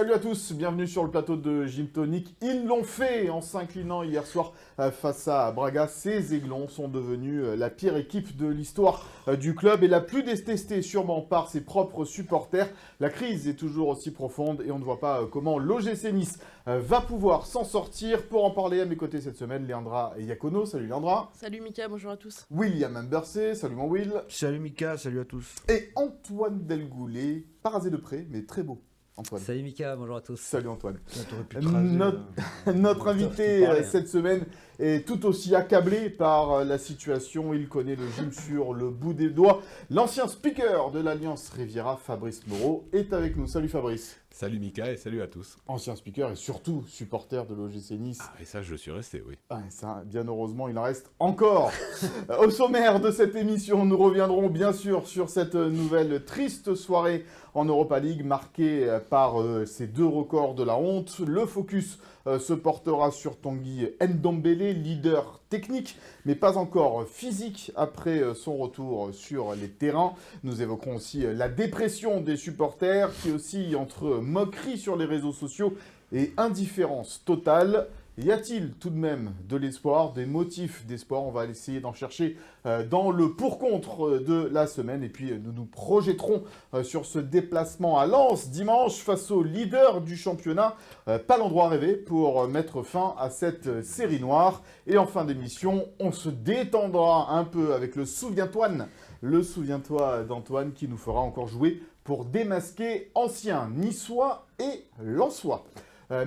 Salut à tous, bienvenue sur le plateau de Gym Tonic. Ils l'ont fait en s'inclinant hier soir face à Braga. Ces Aiglons sont devenus la pire équipe de l'histoire du club et la plus détestée sûrement par ses propres supporters. La crise est toujours aussi profonde et on ne voit pas comment l'OGC Nice va pouvoir s'en sortir. Pour en parler à mes côtés cette semaine, Leandra Iacono. Salut Leandra. Salut Mika, bonjour à tous. William Ambersé, salut mon Will. Salut Mika, salut à tous. Et Antoine Delgoulet, parasé de près mais très beau. Antoine. Salut Mika, bonjour à tous. Salut Antoine. Notre Notre invité cette semaine est tout aussi accablé par la situation. Il connaît le gym sur le bout des doigts. L'ancien speaker de l'Alliance Riviera, Fabrice Moreau, est avec nous. Salut Fabrice. Salut Mika et salut à tous. Ancien speaker et surtout supporter de l'OGC Nice. Ah, et ça, je suis resté, oui. Ah, et ça, bien heureusement, il en reste encore. Au sommaire de cette émission, nous reviendrons bien sûr sur cette nouvelle triste soirée en Europa League marquée par ces deux records de la honte. Le focus se portera sur Tanguy Ndombele, leader technique, mais pas encore physique après son retour sur les terrains. Nous évoquerons aussi la dépression des supporters qui oscille entre moquerie sur les réseaux sociaux et indifférence totale. Y a-t-il tout de même de l'espoir, des motifs d'espoir? On va essayer d'en chercher dans le pour-contre de la semaine. Et puis nous nous projetterons sur ce déplacement à Lens dimanche face au leader du championnat. Pas l'endroit rêvé pour mettre fin à cette série noire. Et en fin d'émission, on se détendra un peu avec le Souviens-toi d'Antoine qui nous fera encore jouer pour démasquer anciens niçois et lensois.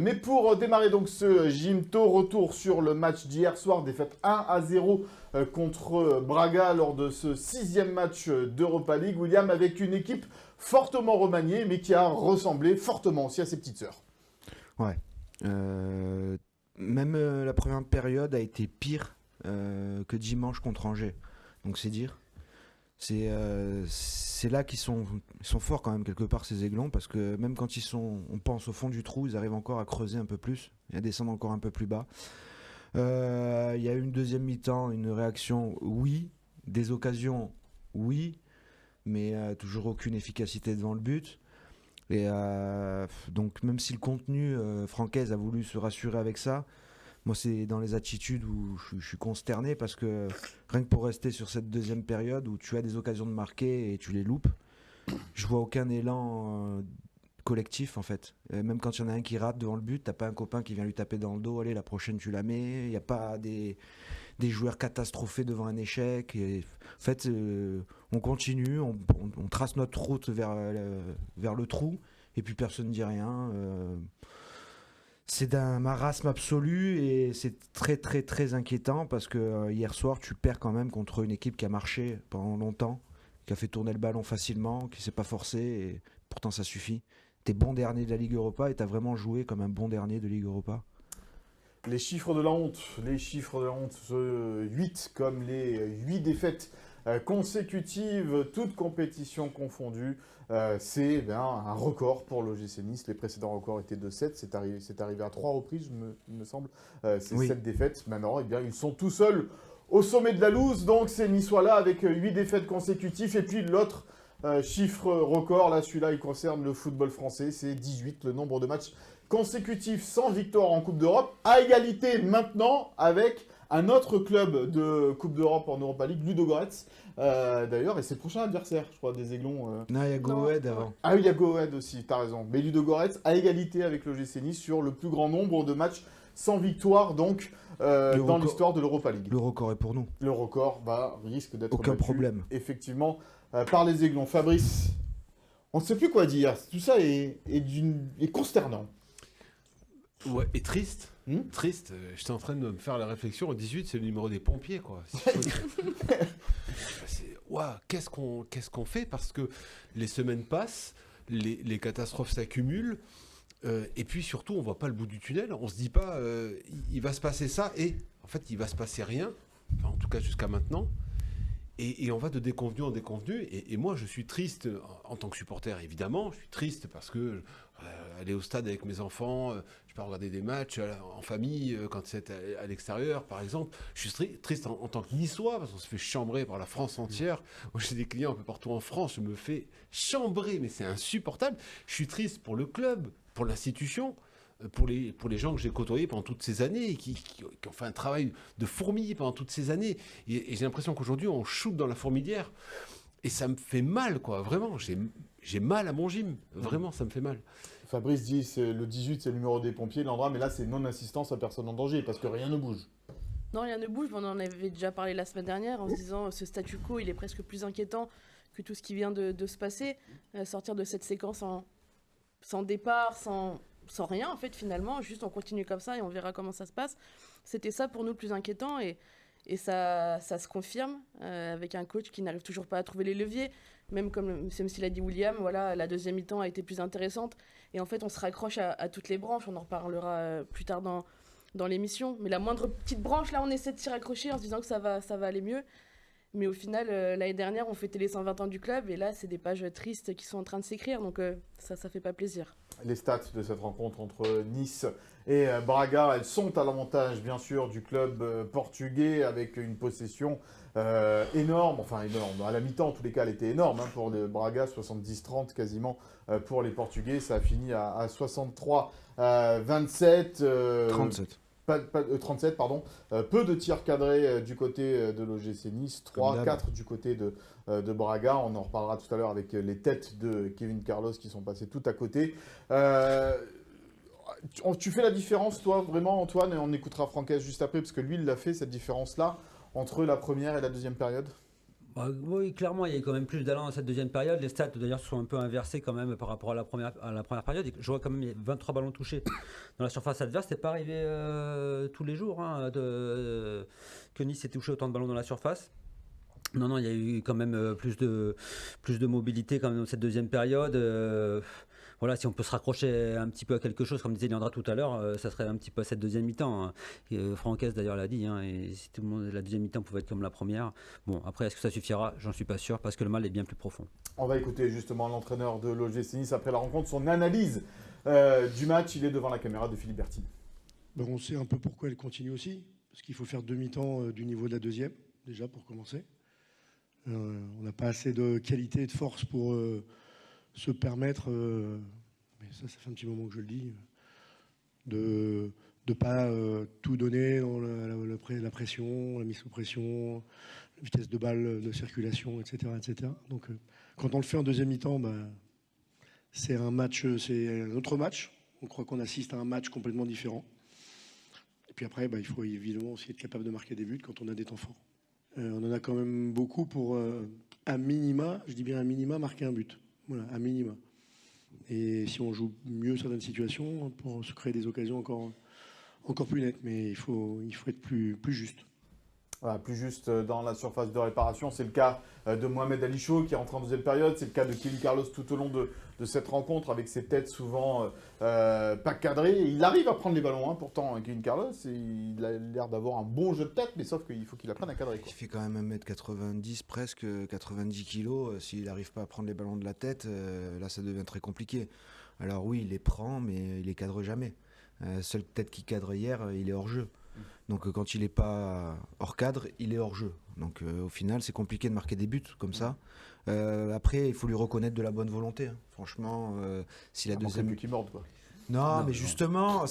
Mais pour démarrer donc ce Gymto, retour sur le match d'hier soir, défaite 1-0 contre Braga lors de ce 6e match d'Europa League. William, avec une équipe fortement remaniée, mais qui a ressemblé fortement aussi à ses petites sœurs. Ouais. Même la première période a été pire que dimanche contre Angers. Donc c'est dire. C'est là qu'ils sont forts quand même quelque part ces Aiglons, parce que même quand on pense au fond du trou, ils arrivent encore à creuser un peu plus et à descendre encore un peu plus bas. Il y a eu une deuxième mi-temps, une réaction, oui, des occasions, oui, mais toujours aucune efficacité devant le but. Et donc même si le contenu, Francaise a voulu se rassurer avec ça, moi, c'est dans les attitudes où je suis consterné parce que rien que pour rester sur cette deuxième période où tu as des occasions de marquer et tu les loupes, je vois aucun élan collectif en fait. Même quand il y en a un qui rate devant le but, t'as pas un copain qui vient lui taper dans le dos, allez, la prochaine tu la mets. Il n'y a pas des joueurs catastrophés devant un échec. Et, en fait, on continue, on trace notre route vers le trou et puis personne ne dit rien. C'est d'un marasme absolu et c'est très très très inquiétant parce que hier soir tu perds quand même contre une équipe qui a marché pendant longtemps, qui a fait tourner le ballon facilement, qui s'est pas forcé et pourtant ça suffit. T'es bon dernier de la Ligue Europa et t'as vraiment joué comme un bon dernier de Ligue Europa. Les chiffres de la honte, 8 comme les 8 défaites consécutives, toutes compétitions confondues. C'est un record pour l'OGC Nice. Les précédents records étaient de 7. C'est arrivé à 3 reprises, il me semble. C'est oui. 7 défaites. Maintenant, ils sont tout seuls au sommet de la loose. Donc, ces Niçois-là avec 8 défaites consécutives. Et puis, l'autre chiffre record, là, celui-là, il concerne le football français. C'est 18, le nombre de matchs consécutifs sans victoire en Coupe d'Europe. À égalité maintenant avec un autre club de Coupe d'Europe en Europa League, Ludogorets, d'ailleurs, et c'est le prochain adversaire, je crois, des Aiglons. Non, il y a Go Ahead avant. Ah oui, il y a Go Ahead aussi, t'as raison. Mais Ludogorets à égalité avec l'OGC Nice sur le plus grand nombre de matchs sans victoire, donc, dans l'histoire de l'Europa League. Le record est pour nous. Le record risque d'être aucun battu, problème. Effectivement, par les Aiglons. Fabrice, on ne sait plus quoi dire. Tout ça est consternant. Ouais, et triste. Triste. J'étais en train de me faire la réflexion. 18, c'est le numéro des pompiers, quoi. Qu'est-ce qu'on fait? Parce que les semaines passent, les catastrophes s'accumulent, et puis surtout, on voit pas le bout du tunnel. On se dit pas, il va se passer ça, et en fait, il va se passer rien. Enfin, en tout cas, jusqu'à maintenant. Et on va de déconvenu en déconvenu. Et moi, je suis triste en tant que supporter, évidemment. Je suis triste parce que aller au stade avec mes enfants, je peux regarder des matchs en famille quand c'est à l'extérieur, par exemple. Je suis triste en tant que Niçois parce qu'on se fait chambrer par la France entière. Moi, j'ai des clients un peu partout en France. Je me fais chambrer, mais c'est insupportable. Je suis triste pour le club pour l'institution, pour les gens que j'ai côtoyés pendant toutes ces années, et qui ont fait un travail de fourmi pendant toutes ces années. Et j'ai l'impression qu'aujourd'hui, on shoot dans la fourmilière. Et ça me fait mal, quoi. Vraiment, j'ai mal à mon gym. Vraiment, ça me fait mal. Fabrice dit le 18, c'est le numéro des pompiers, Landra, mais là, c'est non-assistance à personne en danger, parce que rien ne bouge. Non, rien ne bouge. On en avait déjà parlé la semaine dernière en se disant ce statu quo, il est presque plus inquiétant que tout ce qui vient de se passer. Sortir de cette séquence sans départ, sans rien, en fait, finalement. Juste, on continue comme ça et on verra comment ça se passe. C'était ça pour nous le plus inquiétant et ça se confirme avec un coach qui n'arrive toujours pas à trouver les leviers. Même comme l'a dit William, voilà, la deuxième mi-temps a été plus intéressante. Et en fait, on se raccroche à toutes les branches. On en reparlera plus tard dans l'émission. Mais la moindre petite branche, là, on essaie de s'y raccrocher en se disant que ça va aller mieux. Mais au final, l'année dernière, on fêtait les 120 ans du club. Et là, c'est des pages tristes qui sont en train de s'écrire. Donc ça fait pas plaisir. Les stats de cette rencontre entre Nice et Braga, elles sont à l'avantage, bien sûr, du club portugais, avec une possession énorme. Enfin, énorme. À la mi-temps, en tous les cas, elle était énorme pour les Braga, 70-30 quasiment pour les Portugais. Ça a fini à 63-27. 37. 37, pardon. Peu de tirs cadrés du côté de l'OGC Nice, 3-4 du côté de Braga. On en reparlera tout à l'heure avec les têtes de Kevin Carlos qui sont passées tout à côté. Tu fais la différence, toi, vraiment, Antoine, et on écoutera Franquès juste après, parce que lui, il l'a fait, cette différence-là, entre la première et la deuxième période. Oui, clairement, il y a quand même plus d'allant dans cette deuxième période. Les stats, d'ailleurs, sont un peu inversés quand même par rapport à la première période. Je vois quand même il y a 23 ballons touchés dans la surface adverse. C'est pas arrivé tous les jours que Nice ait touché autant de ballons dans la surface. Non, il y a eu quand même plus de mobilité quand même dans cette deuxième période. Voilà, si on peut se raccrocher un petit peu à quelque chose, comme disait Leandra tout à l'heure, ça serait un petit peu à cette deuxième mi-temps. Franquès d'ailleurs l'a dit, et si tout le monde, la deuxième mi-temps pouvait être comme la première. Bon, après, est-ce que ça suffira? J'en suis pas sûr, parce que le mal est bien plus profond. On va écouter justement l'entraîneur de l'OGC Nice après la rencontre, son analyse du match. Il est devant la caméra de Philippe Bertine. On sait un peu pourquoi elle continue aussi, parce qu'il faut faire demi-temps du niveau de la deuxième, déjà pour commencer. On n'a pas assez de qualité et de force pour se permettre, mais ça fait un petit moment que je le dis, de ne pas tout donner dans la pression, la mise sous pression, la vitesse de balle de circulation, etc. etc. Donc quand on le fait en deuxième mi-temps, c'est un autre match. On croit qu'on assiste à un match complètement différent. Et puis après, il faut évidemment aussi être capable de marquer des buts quand on a des temps forts. On en a quand même beaucoup pour, à minima, je dis bien à minima, marquer un but. Voilà, à minima. Et si on joue mieux certaines situations, pour se créer des occasions encore plus nettes. Mais il faut être plus juste. Voilà, plus juste dans la surface de réparation. C'est le cas de Mohamed Ali Chaud qui rentre en deuxième période. C'est le cas de Kevin Carlos tout au long de cette rencontre, avec ses têtes souvent pas cadrées. Il arrive à prendre les ballons, pourtant, Kevin Carlos. Il a l'air d'avoir un bon jeu de tête, mais sauf qu'il faut qu'il apprenne à cadrer. Il fait quand même 1m90, presque 90 kg. S'il n'arrive pas à prendre les ballons de la tête, là, ça devient très compliqué. Alors oui, il les prend, mais il les cadre jamais. Seule tête qui cadre hier, il est hors jeu. Donc quand il n'est pas hors cadre, il est hors jeu. Donc au final, c'est compliqué de marquer des buts comme ça. Après, il faut lui reconnaître de la bonne volonté. Franchement, si la deuxième... plus qui morde, quoi. Non, mais justement,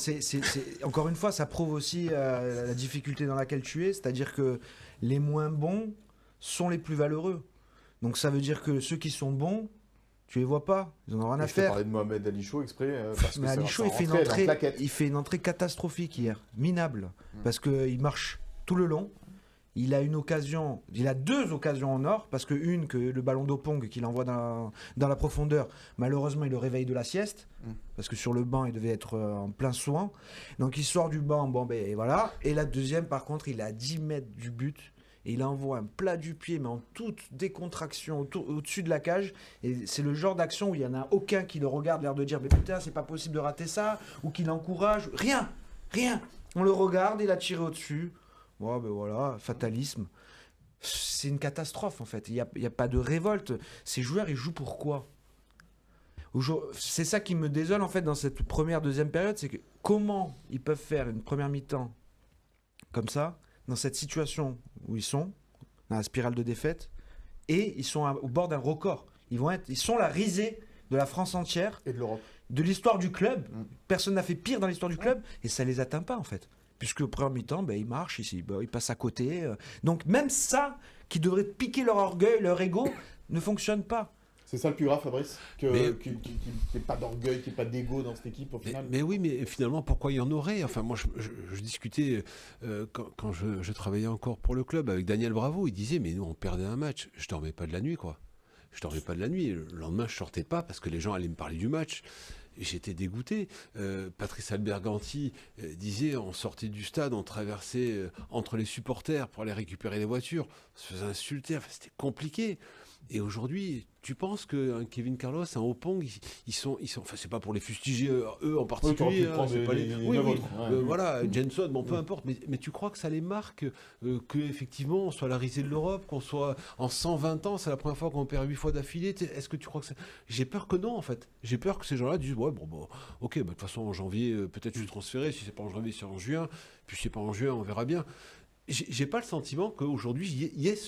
encore une fois, ça prouve aussi la difficulté dans laquelle tu es. C'est-à-dire que les moins bons sont les plus valeureux. Donc ça veut dire que ceux qui sont bons, tu les vois pas, ils en ont rien à faire. Je parlais de Mohamed Ali Chaud exprès parce que mais Ali Chaud, il fait une entrée catastrophique hier, minable, parce qu'il marche tout le long. Il a deux occasions en or, parce que le ballon d'Opong qu'il envoie dans la profondeur, malheureusement il le réveille de la sieste, parce que sur le banc il devait être en plein soin. Donc il sort du banc, et voilà. Et la deuxième, par contre, il est à 10 mètres du but. Et il envoie un plat du pied, mais en toute décontraction, au-dessus de la cage. Et c'est le genre d'action où il n'y en a aucun qui le regarde, l'air de dire « Mais putain, c'est pas possible de rater ça !» ou qui l'encourage. Rien. On le regarde, il a tiré au-dessus. Ouais, voilà, fatalisme. C'est une catastrophe, en fait. Il n'y a pas de révolte. Ces joueurs, ils jouent pour quoi ? C'est ça qui me désole, en fait, dans cette deuxième période. C'est que comment ils peuvent faire une première mi-temps comme ça, dans cette situation où ils sont, dans la spirale de défaite, et ils sont au bord d'un record. Ils sont la risée de la France entière. Et de l'Europe. de l'histoire du club. Personne n'a fait pire dans l'histoire du club et ça les atteint pas en fait. Puisque au premier mi-temps, ils marchent, ils passent à côté. Donc même ça, qui devrait piquer leur orgueil, leur ego, ne fonctionne pas. C'est ça le plus grave, Fabrice, qu'il n'y ait pas d'orgueil, qu'il n'y ait pas d'ego dans cette équipe au final. Mais oui, mais finalement, pourquoi il y en aurait? Enfin, moi, je discutais quand je travaillais encore pour le club avec Daniel Bravo. Il disait, mais nous, on perdait un match. Je dormais pas de la nuit, quoi. Je dormais pas de la nuit. Le lendemain, je sortais pas parce que les gens allaient me parler du match. Et j'étais dégoûté. Patrice Alberganti disait, on sortait du stade, on traversait entre les supporters pour aller récupérer les voitures. On se faisait insulter. Enfin, c'était compliqué. Et aujourd'hui, tu penses qu'un Kevin Carlos, un Opong, ils sont, enfin, c'est pas pour les fustiger eux en particulier, c'est pas les autres. Voilà, Jenson, bon, peu importe, mais tu crois que ça les marque qu'effectivement on soit la risée de l'Europe, qu'on soit en 120 ans, c'est la première fois qu'on perd 8 fois d'affilée. Est-ce que tu crois que ça... J'ai peur que non, en fait. J'ai peur que ces gens-là disent, ouais, bon, ok, de toute façon, en janvier, peut-être je suis transféré, si c'est pas en janvier, c'est en juin, puis si c'est pas en juin, on verra bien. J'ai pas le sentiment qu'aujourd'hui il y ait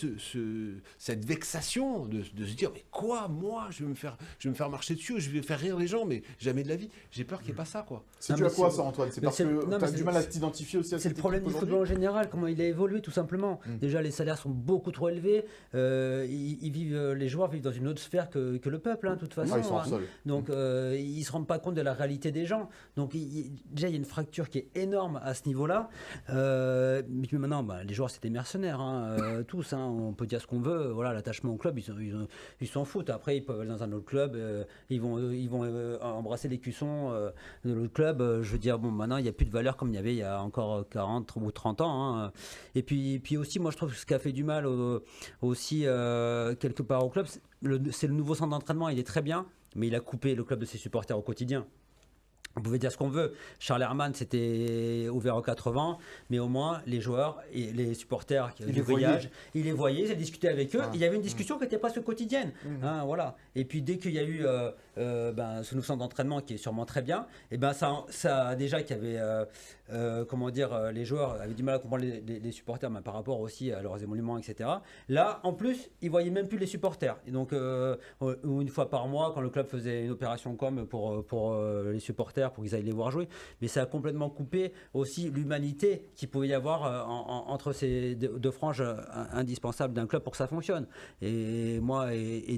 cette vexation de se dire mais quoi, moi je vais me faire marcher dessus, je vais faire rire les gens, mais jamais de la vie. J'ai peur qu'il n'y ait pas ça, quoi. C'est dû à quoi ça, Antoine? C'est parce que tu as du mal à t'identifier aussi à cette équipe. C'est le problème du football en général, comment il a évolué tout simplement. Déjà les salaires sont beaucoup trop élevés, les joueurs vivent dans une autre sphère que le peuple, de toute façon. Ils sont hors sol. Donc ils se rendent pas compte de la réalité des gens. Donc déjà il y a une fracture qui est énorme à ce niveau-là. Mais maintenant les joueurs c'est des mercenaires, tous, on peut dire ce qu'on veut. Voilà, l'attachement au club, ils s'en foutent. Après ils peuvent aller dans un autre club, ils vont embrasser les cuissons de l'autre club. Je veux dire, bon, maintenant il n'y a plus de valeur comme il y avait il y a encore 40 ou 30 ans. Et puis aussi, moi je trouve que ce qui a fait du mal aussi quelque part au club, c'est le nouveau centre d'entraînement. Il est très bien, mais il a coupé le club de ses supporters au quotidien. On pouvait dire ce qu'on veut. Charles Herman, c'était ouvert aux 80, mais au moins les joueurs et les supporters du voyage, il les voyait, il discutait avec eux. Il y avait une discussion qui était presque quotidienne. Voilà. Et puis dès qu'il y a eu ce nouveau centre d'entraînement qui est sûrement très bien, et ça déjà qu'il y avait les joueurs avaient du mal à comprendre les supporters, par rapport aussi à leurs émoluments, etc. Là, en plus, ils voyaient même plus les supporters. Et donc, une fois par mois, quand le club faisait une opération com pour les supporters, pour qu'ils aillent les voir jouer, mais ça a complètement coupé aussi l'humanité qu'il pouvait y avoir entre ces deux franges indispensables d'un club pour que ça fonctionne. Et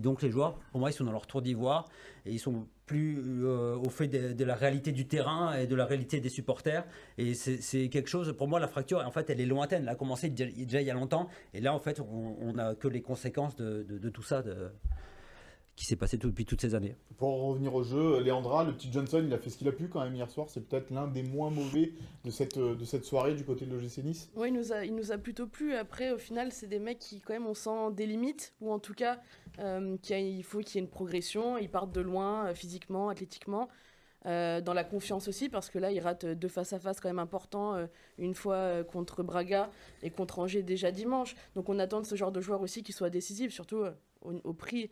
donc les joueurs, pour moi, ils sont dans leur tour d'ivoire et ils sont plus au fait de la réalité du terrain et de la réalité des supporters. Et c'est quelque chose, pour moi, la fracture, en fait, elle est lointaine. Elle a commencé déjà il y a longtemps. Et là, en fait, on n'a que les conséquences de tout ça qui s'est passé depuis toutes ces années. Pour revenir au jeu, Leandra, le petit Johnson, il a fait ce qu'il a pu quand même hier soir. C'est peut-être l'un des moins mauvais de cette soirée du côté de l'OGC Nice. Oui, il nous a plutôt plu. Après, au final, c'est des mecs qui, quand même, on sent des limites, ou en tout cas, il faut qu'il y ait une progression. Ils partent de loin, physiquement, athlétiquement. Dans la confiance aussi, parce que là, ils ratent 2 face-à-face quand même importants, une fois contre Braga et contre Angers déjà dimanche. Donc on attend de ce genre de joueurs aussi qui soient décisifs, surtout au prix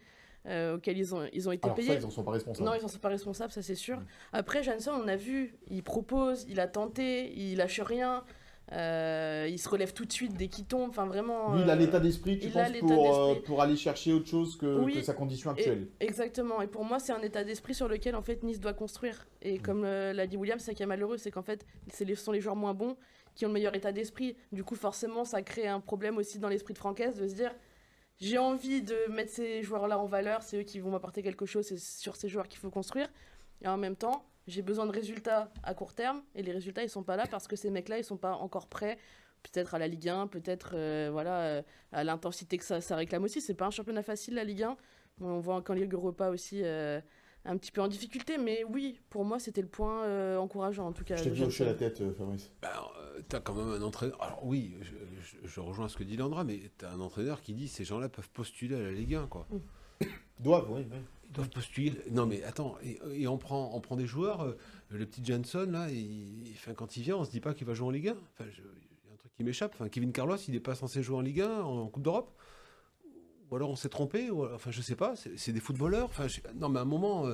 auquel ils ont été payés. Ça, ils n'en sont pas responsables. Non, ils n'en sont pas responsables, ça c'est sûr. Après, Jansson, on a vu, il propose, il a tenté, il lâche rien. Il se relève tout de suite dès qu'il tombe. Enfin, vraiment, lui, il a l'état d'esprit, tu penses, pour aller chercher autre chose que sa condition actuelle. Exactement. Et pour moi, c'est un état d'esprit sur lequel en fait Nice doit construire. Et comme l'a dit William, c'est ça qui est malheureux, c'est qu'en fait, ce sont les joueurs moins bons qui ont le meilleur état d'esprit. Du coup, forcément, ça crée un problème aussi dans l'esprit de Francaise de se dire j'ai envie de mettre ces joueurs-là en valeur, c'est eux qui vont m'apporter quelque chose, c'est sur ces joueurs qu'il faut construire. Et en même temps, j'ai besoin de résultats à court terme, et les résultats, ils sont pas là parce que ces mecs-là, ils sont pas encore prêts, peut-être à la Ligue 1, peut-être à l'intensité que ça réclame aussi. C'est pas un championnat facile, la Ligue 1. On voit qu'en Ligue Europa aussi un petit peu en difficulté, mais oui, pour moi, c'était le point encourageant, en tout cas. Je t'ai vu hocher la tête, Fabrice. T'as quand même un entraîneur... Alors oui, je rejoins ce que dit Landra, mais t'as un entraîneur qui dit ces gens-là peuvent postuler à la Ligue 1, quoi. Doivent, oui. Ils doivent postuler. Non mais attends, et on prend des joueurs, le petit Johnson là, quand il vient, on se dit pas qu'il va jouer en Ligue 1. Enfin, il y a un truc qui m'échappe. Enfin, Kevin Carlos, il n'est pas censé jouer en Ligue 1, en Coupe d'Europe. Ou alors on s'est trompé. Enfin, je sais pas. C'est des footballeurs. Enfin, non mais à un moment,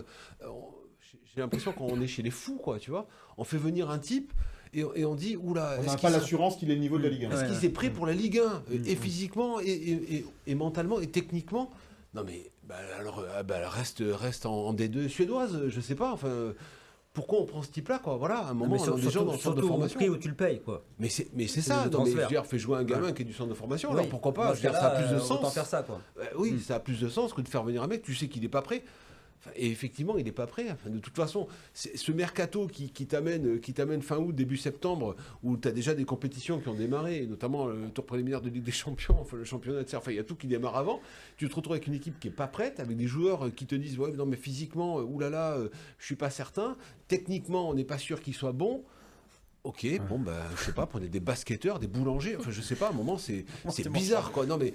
j'ai l'impression qu'on est chez les fous, quoi. Tu vois, on fait venir un type. Et on dit, oula... On n'a pas l'assurance qu'il est le niveau de la Ligue 1. Est-ce qu'il s'est prêt pour la Ligue 1 et physiquement, et mentalement, et techniquement? Non mais alors reste en D2 suédoise, je sais pas. Enfin, pourquoi on prend ce type-là quoi? Voilà, à un moment, mais des gens dans le centre de surtout au formation. prix où tu le payes, quoi. Mais c'est C'est ça. le Non, mais je veux transfert. dire, fais jouer un gamin qui est du centre de formation. Oui. Alors pourquoi pas? Dans Je ce veux dire, ça a cas-là, plus de sens. autant faire ça, quoi. Oui, ça a plus de sens que de faire venir un mec. Tu sais qu'il n'est pas prêt. Enfin, et effectivement, il n'est pas prêt. Enfin, de toute façon, ce mercato qui t'amène fin août, début septembre, où tu as déjà des compétitions qui ont démarré, notamment le tour préliminaire de Ligue des Champions, enfin, le championnat, etc. Enfin, il y a tout qui démarre avant. Tu te retrouves avec une équipe qui n'est pas prête, avec des joueurs qui te disent ouais, non, mais physiquement, oulala, je suis pas certain. Techniquement, on n'est pas sûr qu'ils soient bons. Ok, bon, je sais pas, prenez des basketteurs, des boulangers, enfin, je sais pas, à un moment, c'est bizarre, quoi. Non, mais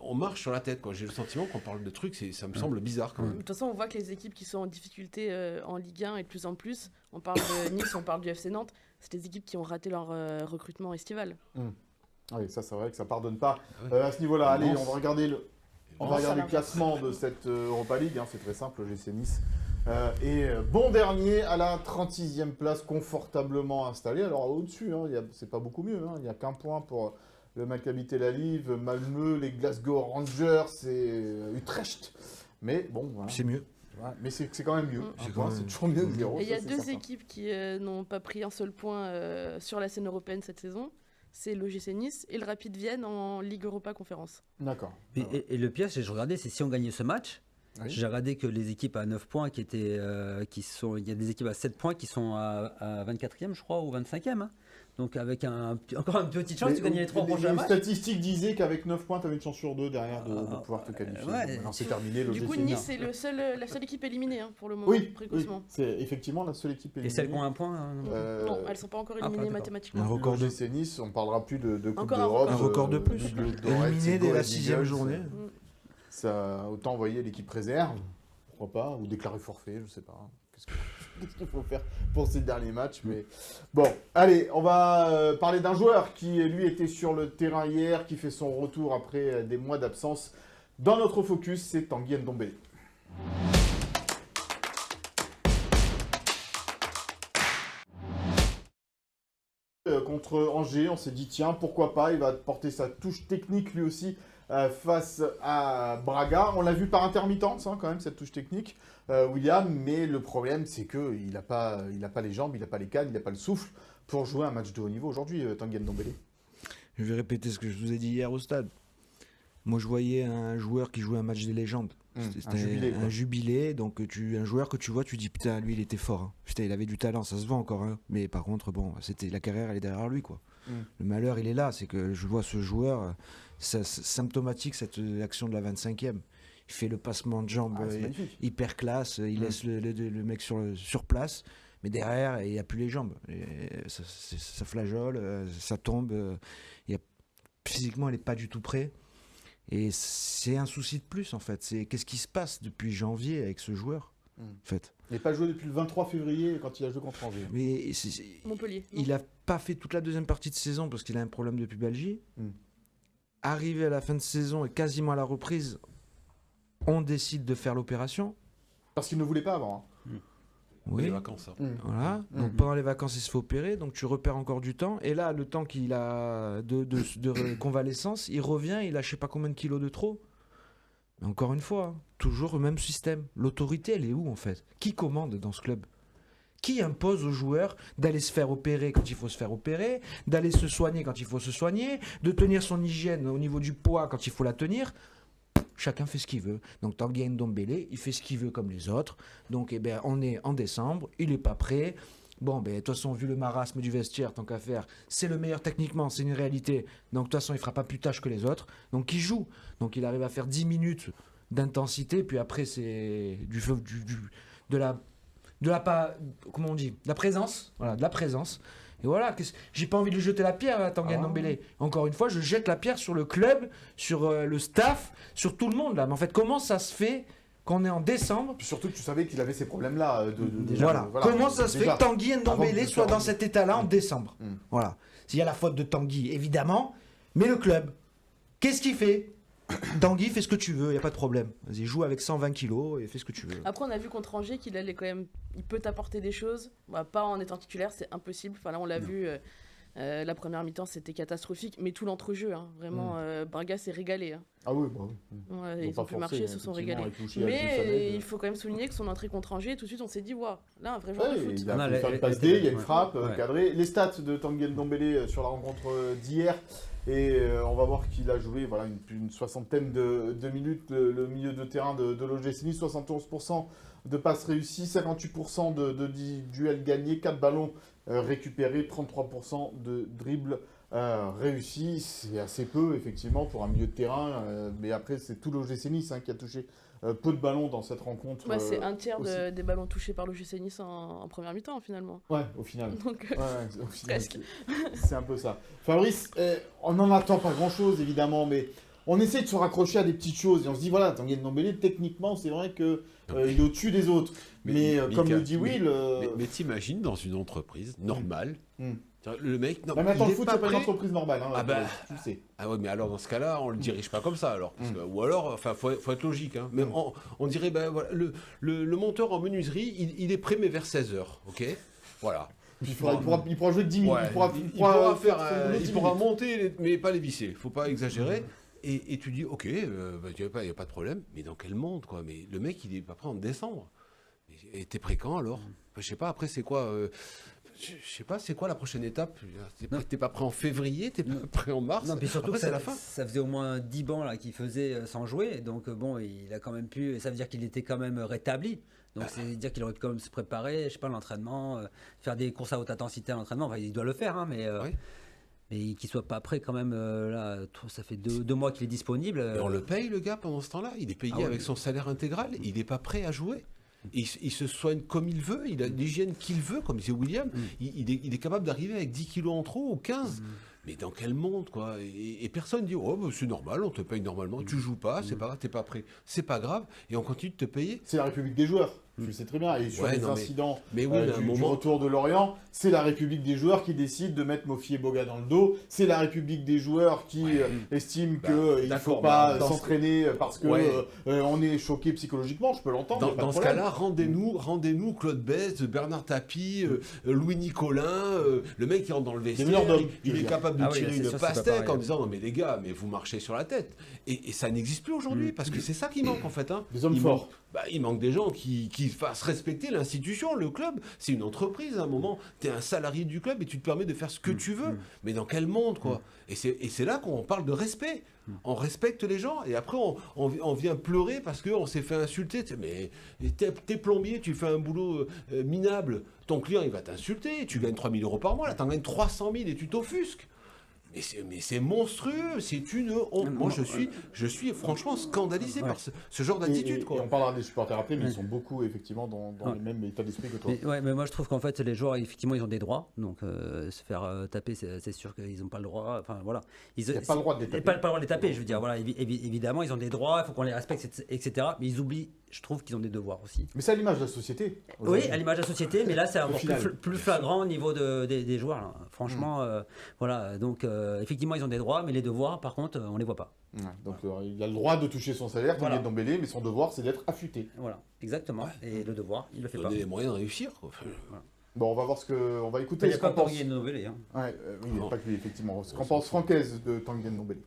on marche sur la tête, quoi. J'ai le sentiment qu'on parle de trucs, ça me semble bizarre, quand De même. toute façon, on voit que les équipes qui sont en difficulté en Ligue 1 et de plus en plus, on parle de Nice, on parle du FC Nantes, c'est des équipes qui ont raté leur recrutement estival. Oui, ça c'est vrai que ça pardonne pas. Ouais. À ce niveau-là, allez, Lens. on va regarder le Lens. classement de cette Europa League. C'est très simple, le GC Nice bon dernier à la 36e place, confortablement installé. Alors au-dessus, c'est pas beaucoup mieux. Il n'y a qu'un point pour le Maccabi Tel Aviv, Malmö, les Glasgow Rangers et Utrecht. Mais bon, voilà. C'est mieux. Ouais, mais c'est quand même mieux. C'est Un quand point, même- c'est toujours mieux que zéro. Et il y a ça, c'est deux certain. équipes qui n'ont pas pris un seul point sur la scène européenne cette saison. C'est l'OGC Nice et le Rapid Vienne en Ligue Europa Conférence. D'accord. Et le pire, c'est que je regardais, c'est si on gagnait ce match, Oui. j'ai regardé que les équipes à 9 points il y a des équipes à 7 points qui sont à 24e, je crois, ou 25e. Hein. Donc avec encore une petite chance, tu gagnes les 3 prochains Les matchs. statistiques disaient qu'avec 9 points, tu avais une chance sur 2 derrière de pouvoir te qualifier. ouais. Bon, maintenant, c'est terminé. Du coup, l'OGC Nice, c'est la seule équipe éliminée pour le moment, Oui, précocement. c'est effectivement la seule équipe Et éliminée. celles qui ont un point. Non, elles ne sont pas encore pas éliminées d'accord. mathématiquement. Un record de- L'OGC Nice, on parlera plus de Coupe Encore un d'Europe. Un record de plus. Éliminé dès la 6e journée. Ça, autant envoyer l'équipe réserve, pourquoi pas, ou déclarer forfait, je sais pas. Qu'est-ce qu'il faut faire pour ces derniers matchs, mais bon, allez, on va parler d'un joueur qui, lui, était sur le terrain hier, qui fait son retour après des mois d'absence. Dans notre focus, c'est Tanguy Ndombele. Contre Angers, on s'est dit tiens pourquoi pas, il va porter sa touche technique lui aussi face à Braga. On l'a vu par intermittence quand même cette touche technique, William, mais le problème c'est qu'il n'a pas les jambes, il n'a pas les cannes, il n'a pas le souffle pour jouer un match de haut niveau aujourd'hui, Tanguy Ndombele. Je vais répéter ce que je vous ai dit hier au stade. Moi, je voyais un joueur qui jouait un match des légendes. C'était un jubilé, quoi. un jubilé, donc un joueur que tu vois, tu dis putain, lui il était fort. Hein. Putain, il avait du talent, ça se voit encore. Hein. Mais par contre, bon, c'était la carrière, elle est derrière lui, quoi. Le malheur, il est là, c'est que je vois ce joueur, c'est symptomatique cette action de la 25e. Il fait le passement de jambes C'est magnifique. hyper classe, il laisse le mec sur place, mais derrière, il n'y a plus les jambes. Et ça flageole, ça tombe. Physiquement, il n'est pas du tout prêt. Et c'est un souci de plus, en fait. C'est qu'est-ce qui se passe depuis janvier avec ce joueur, en fait. Il n'est pas joué depuis le 23 février quand il a joué contre Angers. Mais Montpellier. non. il n'a pas fait toute la deuxième partie de saison parce qu'il a un problème de pubalgie. Arrivé à la fin de saison et quasiment à la reprise, on décide de faire l'opération. Parce qu'il ne voulait pas avant. Oui. Les vacances, ça. Voilà. Donc pendant les vacances, il se fait opérer, donc tu repères encore du temps. Et là, le temps qu'il a de convalescence, il revient, il a je sais pas combien de kilos de trop. Mais encore une fois, toujours le même système. L'autorité, elle est où en fait? Qui commande dans ce club? Qui impose aux joueurs d'aller se faire opérer quand il faut se faire opérer, d'aller se soigner quand il faut se soigner, de tenir son hygiène au niveau du poids quand il faut la tenir? Chacun fait ce qu'il veut. Donc Tanguy Ndombele, il fait ce qu'il veut comme les autres. Donc on est en décembre, il n'est pas prêt. Bon, de toute façon, vu le marasme du vestiaire, tant qu'à faire, c'est le meilleur techniquement, c'est une réalité. Donc de toute façon, il ne fera pas plus tâche que les autres. Donc il joue. Donc il arrive à faire 10 minutes d'intensité, puis après c'est de la présence. Voilà, de la présence. Et voilà, j'ai pas envie de lui jeter la pierre à Tanguy Ndombele. Encore une fois, je jette la pierre sur le club, sur le staff, sur tout le monde là. Mais en fait, comment ça se fait qu'on est en décembre? Puis surtout que tu savais qu'il avait ces problèmes-là. Voilà. Comment ça se fait que Tanguy avant de Ndombele soit faire- dans cet état-là en décembre? Voilà. S'il y a la faute de Tanguy, évidemment, mais le club, qu'est-ce qu'il fait? Tanguy, fais ce que tu veux, il n'y a pas de problème. Vas-y, joue avec 120 kilos et fais ce que tu veux. Après, on a vu contre Angers qu'il allait quand même. Il peut t'apporter des choses. Bah, pas en étant titulaire, c'est impossible. Enfin, là, on l'a vu. La première mi-temps, c'était catastrophique, mais tout l'entrejeu, hein, vraiment, Braga s'est régalé. Hein. Ah oui, bah oui. Ouais, Ils ont ils pas ont pu forcé, marcher, ils se sont effectivement, régalés. avec Louchi, avec Mais Samed. il faut quand même souligner que son entrée contre Angers, tout de suite, on s'est dit, waouh, là, un vrai joueur de Ouais, foot. il a Non, fait faire une passe D, il y a une frappe Ouais. cadrée. Les stats de Tanguy Ndombele sur la rencontre d'hier. Et on va voir qu'il a joué voilà, une soixantaine de minutes. Le milieu de terrain de l'OGC Nice, 71% de passes réussies, 58% de duels gagnés, 4 ballons récupérés, 33% de dribbles réussis. C'est assez peu, effectivement, pour un milieu de terrain. Mais après, c'est tout l'OGC Nice qui a touché peu de ballons dans cette rencontre. Ouais, c'est un tiers aussi. des ballons touchés par l'OGC Nice en première mi-temps, finalement. Ouais, au final. Donc, Ouais, au final, presque. c'est un peu ça. Fabrice, on n'en attend pas grand-chose, évidemment, mais on essaie de se raccrocher à des petites choses. Et on se dit, voilà, Tanguy Ndombele, techniquement, c'est vrai qu'il est au-dessus des autres. Mais comme Mika, le dit Will... Mais t'imagines dans une entreprise normale, Mm. le mec, non, Non, mais attends, il le est foot, pas c'est pas une prêt. entreprise normale. Hein, Ah bah, tu le sais. Ah ouais, mais alors dans ce cas-là, on le dirige pas comme ça alors. Parce que- ou alors, enfin, faut être logique. Hein. Mais on dirait, ben voilà, le monteur en menuiserie, il est prêt mais vers 16h, ok. Voilà. Puis il pourra jouer que 10 minutes. Ouais, Il pourra faire, son boulot il 10 pourra minutes. monter, mais pas les visser. Faut pas exagérer. Et tu dis, ok, il n'y a pas de problème. Mais dans quel monde, quoi. Mais le mec, il est pas prêt en décembre. Et t'es prêt quand alors? Je sais pas. Après, c'est quoi? Je sais pas. C'est quoi la prochaine étape? T'es pas prêt en février? T'es pas prêt en mars? Non, puis surtout Après, que c'est la fin. ça faisait au moins 10 bancs là, qu'il faisait sans jouer. Donc bon, il a quand même pu. Et ça veut dire qu'il était quand même rétabli. Donc c'est dire qu'il aurait pu quand même se préparer, je sais pas, l'entraînement, faire des courses à haute intensité à l'entraînement. Enfin, il doit le faire, hein, Ouais. mais qu'il soit pas prêt quand même. Là, ça fait deux mois qu'il est disponible. Et on le paye, le gars, pendant ce temps-là. Il est payé Ah ouais. avec son salaire intégral. Il n'est pas prêt à jouer. Il se soigne comme il veut. Il a l'hygiène qu'il veut, comme disait William. Il est capable d'arriver avec 10 kilos en trop ou 15. Mais dans quel monde, quoi? Et personne dit, oh, bah, c'est normal, on te paye normalement. Tu joues pas, c'est pas grave, t'es pas prêt. C'est pas grave. Et on continue de te payer. C'est la République des joueurs. Tu le sais très bien. Et sur Ouais, les non, mais- incidents mais oui, mais à un du moment- retour de Lorient, c'est la République des joueurs qui décide de mettre Mofi et Boga dans le dos. C'est la République des joueurs qui estime Bah, qu'il ne faut d'accord, pas bah, dans ce- s'entraîner parce que Ouais. on est choqué psychologiquement. Je peux l'entendre. y a pas Dans de ce problème. cas-là, rendez-nous Claude Best, Bernard Tapie, Louis Nicolin, le mec qui rentre dans le vestiaire, meneurs d'hommes, il je veux est dire. capable de Ah oui, tirer c'est une sûr, c'est pas pastèque pareil, en ouais. disant non mais les gars, mais vous marchez sur la tête. Et ça n'existe plus aujourd'hui parce que c'est ça qui manque en fait. Hein. Des hommes il forts. il manque des gens qui fassent respecter l'institution, le club. C'est une entreprise à un moment. Tu es un salarié du club et tu te permets de faire ce que tu veux. Mais dans quel monde quoi? Et c'est là qu'on parle de respect. On respecte les gens et après on vient pleurer parce qu'on s'est fait insulter. Mais t'es plombier, tu fais un boulot minable. Ton client il va t'insulter. Tu gagnes 3 000 euros par mois. Là, tu en gagnes 300 000 et tu t'offusques. Mais c'est monstrueux, c'est une honte. Moi, je suis franchement scandalisé par ce genre d'attitude. Et Quoi. on parlera des supporters après, mais ils sont beaucoup effectivement dans le même état d'esprit que toi. Mais moi je trouve qu'en fait les joueurs effectivement ils ont des droits, donc se faire taper c'est sûr qu'ils n'ont pas le droit. Enfin voilà, Il n'y a pas le droit de les taper. Pas le droit de les taper. Je veux dire voilà, évidemment ils ont des droits, il faut qu'on les respecte, etc. Mais ils oublient, je trouve qu'ils ont des devoirs aussi. Mais c'est à l'image de la société. Oui, aujourd'hui. à l'image de la société, mais là c'est encore final. plus flagrant au niveau des joueurs. Là. Franchement, voilà. Donc effectivement ils ont des droits, mais les devoirs par contre on les voit pas. Ouais, donc il a le droit de toucher son salaire, Voilà. Tanguy Ndombele, mais son devoir c'est d'être affûté. Voilà, exactement. Et le devoir, il le fait pas. Donner les moyens de réussir. Quoi. Enfin, Bon, on va voir on va Il écouter n'y a ce pas qu'en pense. Tanguy Ndombele, hein. Ouais, oui, il n'y a Non. pas que lui, effectivement. Ce qu'en pense Francaise de Tanguy Ndombele.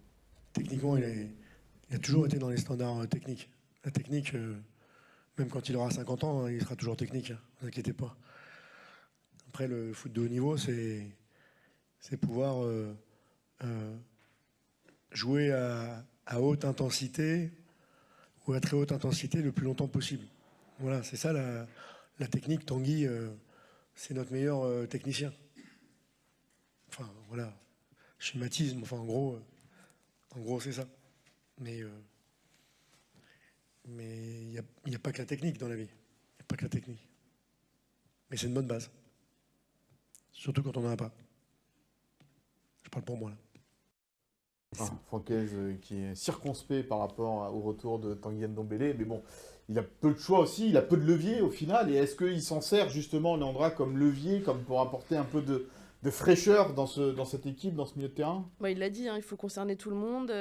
Techniquement, il a toujours été dans les standards techniques. La technique, même quand il aura 50 ans, il sera toujours technique. Ne vous inquiétez pas. Après, le foot de haut niveau, c'est pouvoir jouer à haute intensité ou à très haute intensité le plus longtemps possible. Voilà, c'est ça la technique. Tanguy, c'est notre meilleur technicien. Enfin, voilà, schématisme. Enfin, en gros, c'est ça. Mais il n'y a pas que la technique dans la vie. Il n'y a pas que la technique. Mais c'est une bonne base. Surtout quand on n'en a pas. Je parle pour moi, là. Francaise qui est circonspect par rapport au retour de Tanguy Ndombele, mais bon, il a peu de choix aussi, il a peu de levier au final, et est-ce qu'il s'en sert justement, Leandra, comme levier, comme pour apporter un peu de fraîcheur dans cette équipe, dans ce milieu de terrain? Il l'a dit, hein, il faut concerner tout le monde.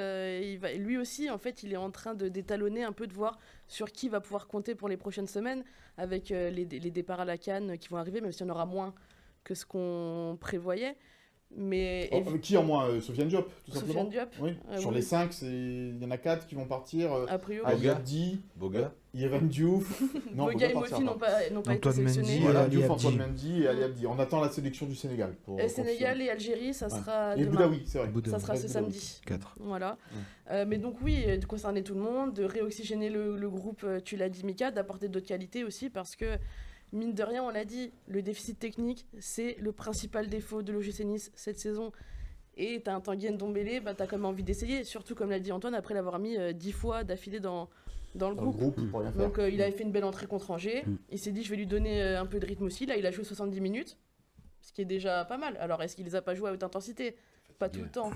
Lui aussi, en fait, il est en train d'étalonner un peu, de voir sur qui va pouvoir compter pour les prochaines semaines, avec les départs à la CAN qui vont arriver, même s'il y en aura moins que ce qu'on prévoyait. Mais Qui en moins Sofiane Diop, tout Sofiane simplement. Diop, Oui. Sur oui. les 5, il y en a 4 qui vont partir. a priori, Boga. Ali Abdi, Boga. Yevan Diouf. Non, Boga et partira Mofi pas. n'ont pas été Antoine Mendy, sélectionnés. Voilà, Ali Diouf, Abdi. Antoine Mendy et Ali Abdi. On attend la sélection du Sénégal. Pour Sénégal et Algérie, ça sera Et demain. Boudaoui, c'est vrai. Boudaoui. Ça sera ce Boudaoui. samedi. 4. Voilà. Mais donc oui, de concerner tout le monde, de réoxygéner le groupe, tu l'as dit Mika, d'apporter d'autres qualités aussi, parce que, mine de rien, on l'a dit, le déficit technique, c'est le principal défaut de l'OGC Nice cette saison. Et t'as un Tanguy Ndombele, t'as quand même envie d'essayer, surtout comme l'a dit Antoine, après l'avoir mis 10 fois d'affilée dans le Dans le groupe. groupe, pour rien faire. Donc il avait fait une belle entrée contre Angers, il s'est dit je vais lui donner un peu de rythme aussi, là il a joué 70 minutes, ce qui est déjà pas mal. Alors est-ce qu'il les a pas joués à haute intensité? Pas tout le temps.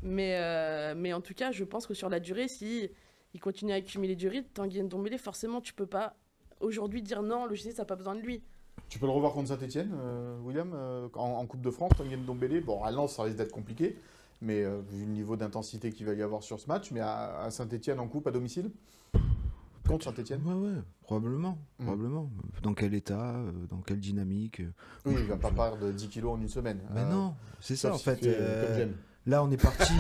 Mais en tout cas, je pense que sur la durée, si il continue à accumuler du rythme, Tanguy Ndombele, forcément tu peux pas aujourd'hui dire non, le GC ça n'a pas besoin de lui. Tu peux le revoir contre Saint-Etienne, William, en Coupe de France, Tanguy Ndombele. Bon, à Lens, ça risque d'être compliqué, mais vu le niveau d'intensité qu'il va y avoir sur ce match, mais à Saint-Etienne en Coupe, à domicile contre Saint-Etienne. Ouais, probablement. Probablement. Dans quel état, dans quelle dynamique. Oui, il va pas perdre de 10 kilos en une semaine. Mais non, c'est ça en fait. Comme j'aime. Là, on est parti.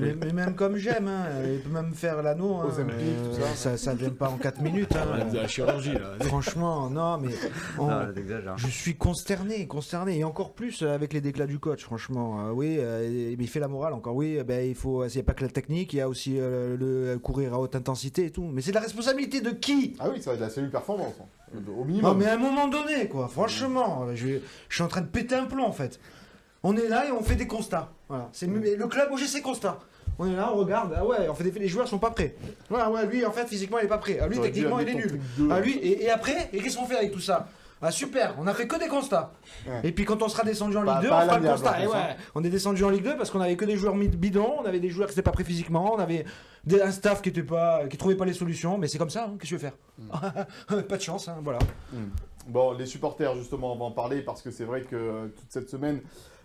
mais même comme j'aime, hein, il peut même faire l'anneau. Hein, Ozempic, tout ça. Ça vient pas en 4 minutes. On a Hein. de la chirurgie là. Franchement, non, mais t'exagères. je suis consterné, et encore plus avec les déclats du coach, franchement. Oui, mais il fait la morale encore. Oui, il faut. Il n'y a pas que la technique, il y a aussi le courir à haute intensité et tout. Mais c'est de la responsabilité de qui? Ah oui, ça va être la cellule performance, au Non, minimum. mais à un moment donné, quoi. Franchement, je suis en train de péter un plomb en fait. On est là et on fait des constats. Voilà. C'est le club OGC constat. On est là, on regarde. Ah ouais, on fait les joueurs sont pas prêts. Ouais, lui en fait physiquement il est pas prêt. Ah lui T'aurais dû techniquement il amener est ton nul. truc de- Ah lui et après qu'est-ce qu'on fait avec tout ça? Ah super, on a fait que des constats. Ouais. Et puis quand on sera descendu en Pas- Ligue 2, pas à on fera le l'amiable, constat. en Et plus, ouais, on est descendu en Ligue 2 parce qu'on avait que des joueurs bidons, on avait des joueurs qui étaient pas prêts physiquement, on avait un staff qui trouvait pas les solutions, mais c'est comme ça, hein, qu'est-ce que je vais faire? Pas de chance, hein, voilà. Bon, les supporters, justement, on va en parler parce que c'est vrai que toute cette semaine,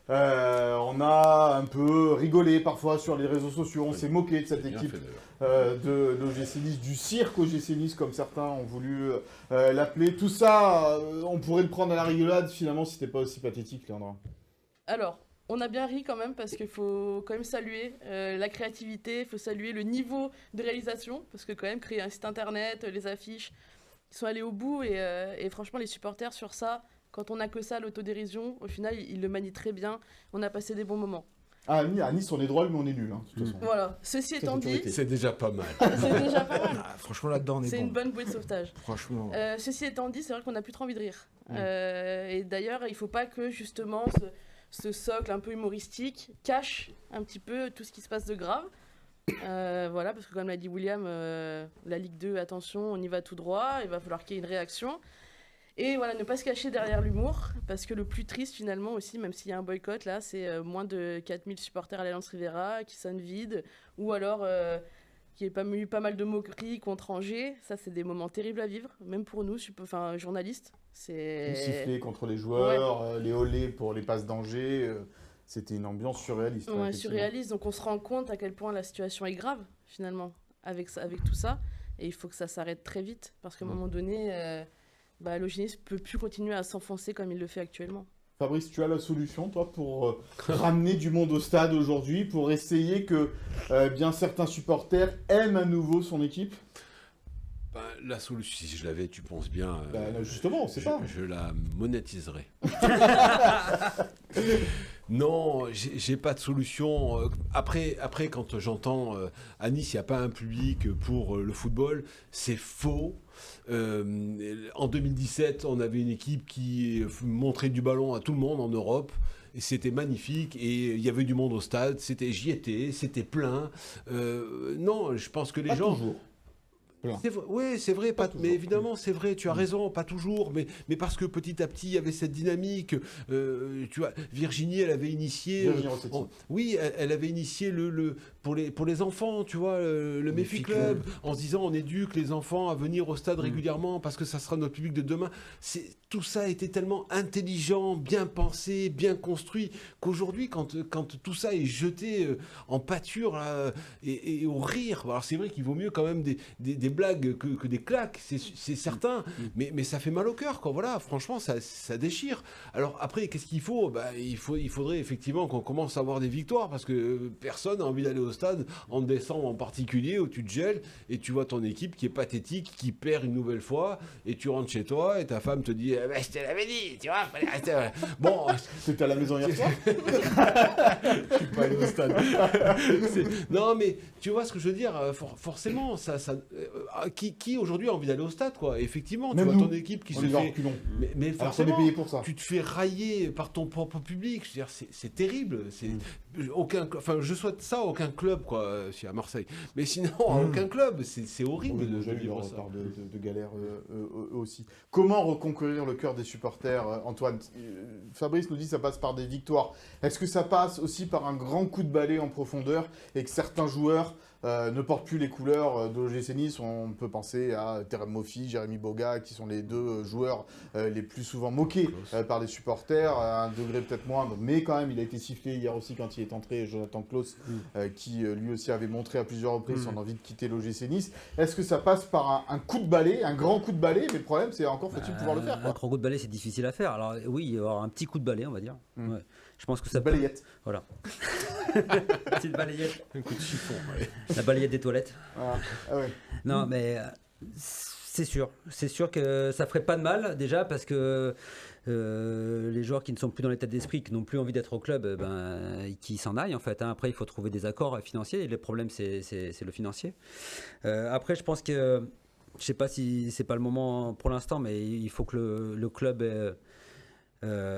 on a un peu rigolé parfois sur les réseaux sociaux. On s'est moqué de cette Bien équipe fait, d'ailleurs. de l'OGC Nice, du cirque OGC Nice, comme certains ont voulu l'appeler. Tout ça, on pourrait le prendre à la rigolade finalement si c'était pas aussi pathétique, Léandra. Alors, on a bien ri quand même parce qu'il faut quand même saluer la créativité, il faut saluer le niveau de réalisation parce que quand même créer un site internet, les affiches, ils sont allés au bout et franchement les supporters sur ça, quand on n'a que ça, l'autodérision, au final ils le manient très bien, on a passé des bons moments. Ah, à Nice, on est drôle, mais on est nul, hein, de toute façon. Voilà, ceci étant dit, autorité. C'est déjà pas mal. c'est déjà pas mal. Ah, franchement là-dedans on est C'est bon. une bonne bouée de sauvetage. Franchement. Ceci étant dit, c'est vrai qu'on n'a plus trop envie de rire. Et d'ailleurs, il ne faut pas que justement ce socle un peu humoristique cache un petit peu tout ce qui se passe de grave. Voilà, parce que comme l'a dit William, la Ligue 2, attention, on y va tout droit, il va falloir qu'il y ait une réaction. Et voilà, ne pas se cacher derrière l'humour, parce que le plus triste finalement aussi, même s'il y a un boycott là, c'est moins de 4000 supporters à l'Alliance Riviera qui sonnent vides, ou alors qu'il y ait eu pas mal de moqueries contre Angers. Ça, c'est des moments terribles à vivre, même pour nous, journalistes. Les sifflets contre les joueurs, les olés pour les passes d'Angers, c'était une ambiance surréaliste. Ouais, surréaliste, donc on se rend compte à quel point la situation est grave finalement avec tout ça, et il faut que ça s'arrête très vite, parce qu'à un moment donné... l'OGC Nice ne peut plus continuer à s'enfoncer comme il le fait actuellement. Fabrice, tu as la solution, toi, pour ramener du monde au stade aujourd'hui, pour essayer que bien certains supporters aiment à nouveau son équipe? La solution, si je l'avais, tu penses bien. Justement, on sait pas. Je la monétiserais. Non, j'ai pas de solution. Après quand j'entends à Nice, il n'y a pas un public pour le football, c'est faux. En 2017, on avait une équipe qui montrait du ballon à tout le monde en Europe. Et c'était magnifique et il y avait du monde au stade. J'y étais, c'était plein. Non, je pense que les Pas gens... toujours. Oui, c'est vrai, Pas toujours. mais évidemment, c'est vrai, tu as raison, pas toujours, mais parce que petit à petit, il y avait cette dynamique. Tu vois, Virginie, elle avait initié. Virginie Rossetti. Oui, elle avait initié pour les enfants, tu vois, le Méfi Club, en se disant on éduque les enfants à venir au stade régulièrement parce que ça sera notre public de demain. Tout ça était tellement intelligent, bien pensé, bien construit, qu'aujourd'hui, quand tout ça est jeté en pâture là, et au rire, alors c'est vrai qu'il vaut mieux quand même des blagues que des claques, c'est certain, mais ça fait mal au cœur, quoi. Voilà, franchement, ça déchire. Alors après, qu'est-ce qu'il faut ? Il faudrait effectivement qu'on commence à avoir des victoires, parce que personne n'a envie d'aller au stade en décembre en particulier, où tu te gèles et tu vois ton équipe qui est pathétique, qui perd une nouvelle fois, et tu rentres chez toi et ta femme te dit je te l'avais dit, tu vois, fallait rester. Bon, T'étais à la maison hier soir ? je suis pas allé au stade. Non, mais tu vois ce que je veux dire, forcément, qui aujourd'hui a envie d'aller au stade, quoi. Effectivement, tu Même vois nous, ton équipe qui on se est en fait. reculons. Mais Alors qu'on est forcément, payé pour ça. tu te fais railler par ton propre public. Je veux dire, c'est terrible. Je souhaite ça à aucun club, quoi, si à Marseille. Mais sinon, à aucun club. C'est horrible de vivre ça. De galère aussi. Comment reconquérir le cœur des supporters, Antoine ? Fabrice nous dit que ça passe par des victoires. Est-ce que ça passe aussi par un grand coup de balai en profondeur et que certains joueurs ne portent plus les couleurs de l'OGC Nice ? On peut penser à Terem Moffi, Jérémy Boga, qui sont les deux joueurs les plus souvent moqués par les supporters, à un degré peut-être moindre, mais quand même, il a été sifflé hier aussi quand il est entré, Jonathan Klaus, qui lui aussi avait montré à plusieurs reprises son envie de quitter l'OGC Nice. Est-ce que ça passe par un coup de balai, un grand coup de balai ? Mais le problème, c'est encore faut-il pouvoir le faire, quoi. Un grand coup de balai, c'est difficile à faire. Alors oui, il y aura un petit coup de balai, on va dire. Ouais. Je pense que ça Une balayette. Voilà. Petite balayette. Un coup de chiffon. Ouais. La balayette des toilettes. Ah ouais. Non, mais c'est sûr que ça ferait pas de mal déjà parce que les joueurs qui ne sont plus dans l'état d'esprit, qui n'ont plus envie d'être au club, qui s'en aillent en fait. Hein. Après, il faut trouver des accords financiers. Et le problème, c'est le financier. Après, je pense que je sais pas si c'est pas le moment pour l'instant, mais il faut que le club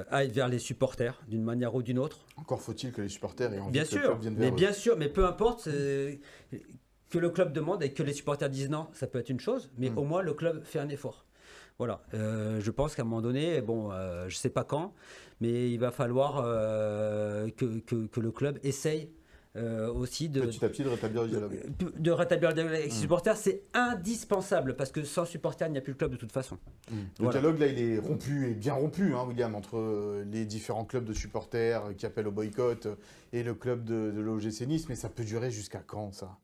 aille vers les supporters d'une manière ou d'une autre. Encore faut-il que les supporters aient envie Bien que le sûr, club vienne mais vers eux. bien sûr, mais peu importe que le club demande et que les supporters disent non, ça peut être une chose, mais au moins le club fait un effort. Voilà, je pense qu'à un moment donné, je sais pas quand, mais il va falloir que le club essaye aussi Petit à petit de rétablir le dialogue. de rétablir le dialogue avec ses supporters. C'est indispensable parce que sans supporters, il n'y a plus le club de toute façon. Le Voilà. dialogue, là, il est rompu, et bien rompu, hein, William, entre les différents clubs de supporters qui appellent au boycott et le club de l'OGC Nice. Mais ça peut durer jusqu'à quand, ça ?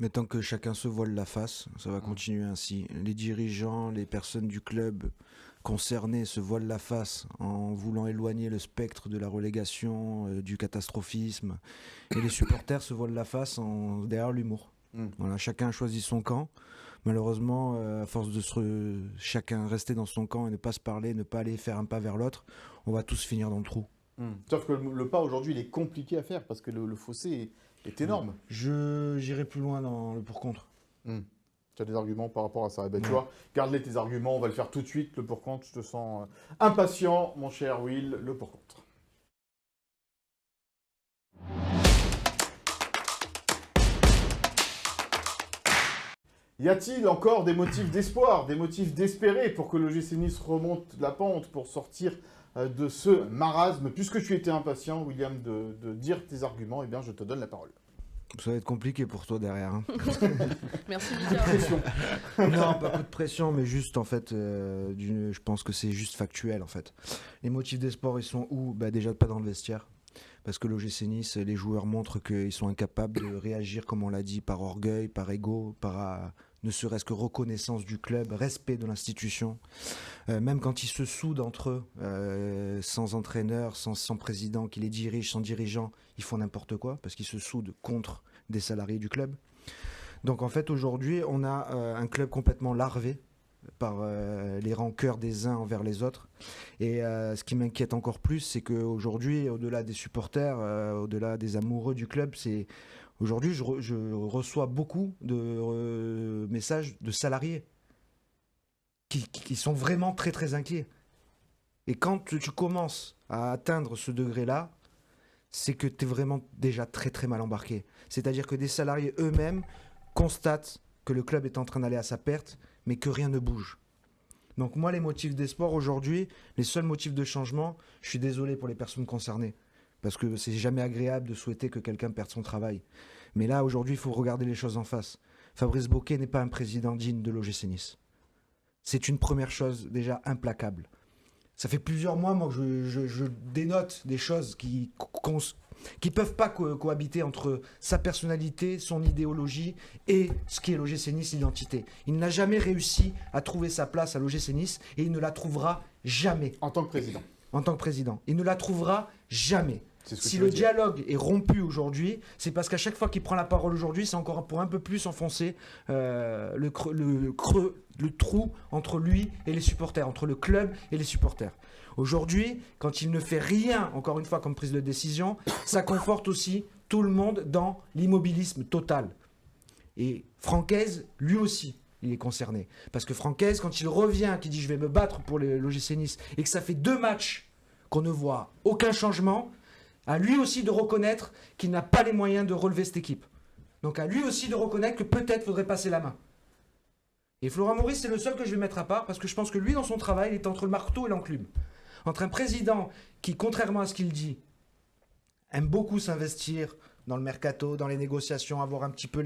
Mais tant que chacun se voile la face, ça va continuer ainsi. Les dirigeants, les personnes du club concernés se voilent la face en voulant éloigner le spectre de la relégation, du catastrophisme. Et les supporters se voilent la face derrière l'humour. Voilà, chacun choisit son camp. Malheureusement, à force de chacun rester dans son camp et ne pas se parler, ne pas aller faire un pas vers l'autre, on va tous finir dans le trou. Sauf que le pas, aujourd'hui, il est compliqué à faire parce que le fossé est énorme. J'irai plus loin dans le pour-contre. Tu as des arguments par rapport à ça. Eh ben, tu vois, garde-les tes arguments, on va le faire tout de suite, le pour-contre. Je te sens impatient, mon cher Will, le pour-contre. Y a-t-il encore des motifs d'espoir, des motifs d'espérer pour que le GC Nice remonte la pente pour sortir de ce marasme ? Puisque tu étais impatient, William, de dire tes arguments, eh bien, je te donne la parole. Ça va être compliqué pour toi derrière. Hein. Merci, Lucas. Pression. Non, pas coup de pression, mais juste en fait, je pense que c'est juste factuel en fait. Les motifs d'espoir, ils sont où ? Déjà pas dans le vestiaire. Parce que l'OGC Nice, les joueurs montrent qu'ils sont incapables de réagir, comme on l'a dit, par orgueil, par ego, par ne serait-ce que reconnaissance du club, respect de l'institution. Même quand ils se soudent entre eux, sans entraîneur, sans président qui les dirige, sans dirigeant, ils font n'importe quoi parce qu'ils se soudent contre des salariés du club. Donc en fait, aujourd'hui, on a un club complètement larvé par les rancœurs des uns envers les autres. Et ce qui m'inquiète encore plus, c'est qu'aujourd'hui, au-delà des supporters, au-delà des amoureux du club, aujourd'hui, je reçois beaucoup de messages de salariés qui sont vraiment très très inquiets. Et quand tu commences à atteindre ce degré-là, c'est que tu es vraiment déjà très très mal embarqué. C'est-à-dire que des salariés eux-mêmes constatent que le club est en train d'aller à sa perte, mais que rien ne bouge. Donc moi, les motifs d'espoir aujourd'hui, les seuls motifs de changement, je suis désolé pour les personnes concernées, parce que c'est jamais agréable de souhaiter que quelqu'un perde son travail. Mais là, aujourd'hui, il faut regarder les choses en face. Fabrice Bocquet n'est pas un président digne de l'OGC Nice. C'est une première chose déjà implacable. Ça fait plusieurs mois, moi, que je dénote des choses qui peuvent pas cohabiter entre sa personnalité, son idéologie et ce qui est l'OGC Nice, l'identité. Il n'a jamais réussi à trouver sa place à l'OGC Nice et il ne la trouvera jamais. En tant que président. En tant que président. Il ne la trouvera jamais. Si le dialogue est rompu aujourd'hui, c'est parce qu'à chaque fois qu'il prend la parole aujourd'hui, c'est encore pour un peu plus enfoncer le trou entre lui et les supporters, entre le club et les supporters. Aujourd'hui, quand il ne fait rien, encore une fois, comme prise de décision, ça conforte aussi tout le monde dans l'immobilisme total. Et Francaise, lui aussi, il est concerné. Parce que Francaise, quand il revient, qui dit « je vais me battre pour l'OGC Nice » et que ça fait 2 matchs qu'on ne voit aucun changement, à lui aussi de reconnaître qu'il n'a pas les moyens de relever cette équipe. Donc à lui aussi de reconnaître que peut-être faudrait passer la main. Et Florent Maurice, c'est le seul que je vais mettre à part, parce que je pense que lui, dans son travail, il est entre le marteau et l'enclume. Entre un président qui, contrairement à ce qu'il dit, aime beaucoup s'investir dans le mercato, dans les négociations, avoir un petit peu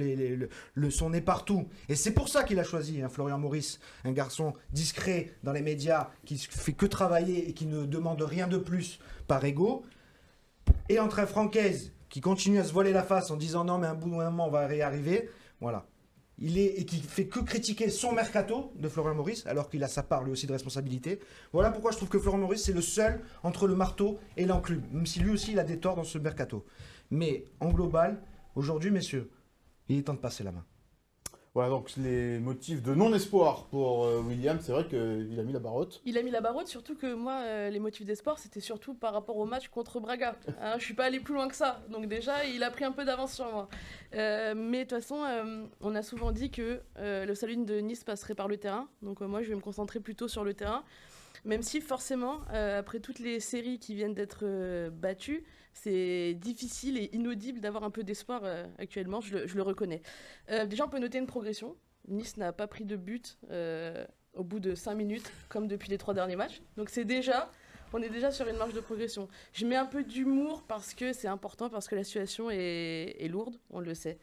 son nez partout. Et c'est pour ça qu'il a choisi Florian Maurice, un garçon discret dans les médias, qui fait que travailler et qui ne demande rien de plus par ego. Et entre un Francaise qui continue à se voiler la face en disant non mais un bout d'un moment on va y arriver, voilà. Et qui fait que critiquer son mercato de Florian Maurice, alors qu'il a sa part lui aussi de responsabilité. Voilà pourquoi je trouve que Florian Maurice c'est le seul entre le marteau et l'enclume, même si lui aussi il a des torts dans ce mercato. Mais en global, aujourd'hui messieurs, il est temps de passer la main. Voilà, donc les motifs de non-espoir pour William, c'est vrai qu'il a mis la barre haute. Il a mis la barre haute, surtout que moi, les motifs d'espoir, c'était surtout par rapport au match contre Braga. Hein, je suis pas allé plus loin que ça, donc déjà, il a pris un peu d'avance sur moi. Mais de toute façon, on a souvent dit que le salut de Nice passerait par le terrain, donc moi, je vais me concentrer plutôt sur le terrain. Même si forcément, après toutes les séries qui viennent d'être battues, c'est difficile et inaudible d'avoir un peu d'espoir actuellement, je le reconnais. Déjà, on peut noter une progression. Nice n'a pas pris de but au bout de 5 minutes, comme depuis les 3 derniers matchs. Donc on est déjà sur une marge de progression. Je mets un peu d'humour parce que c'est important, parce que la situation est lourde, on le sait,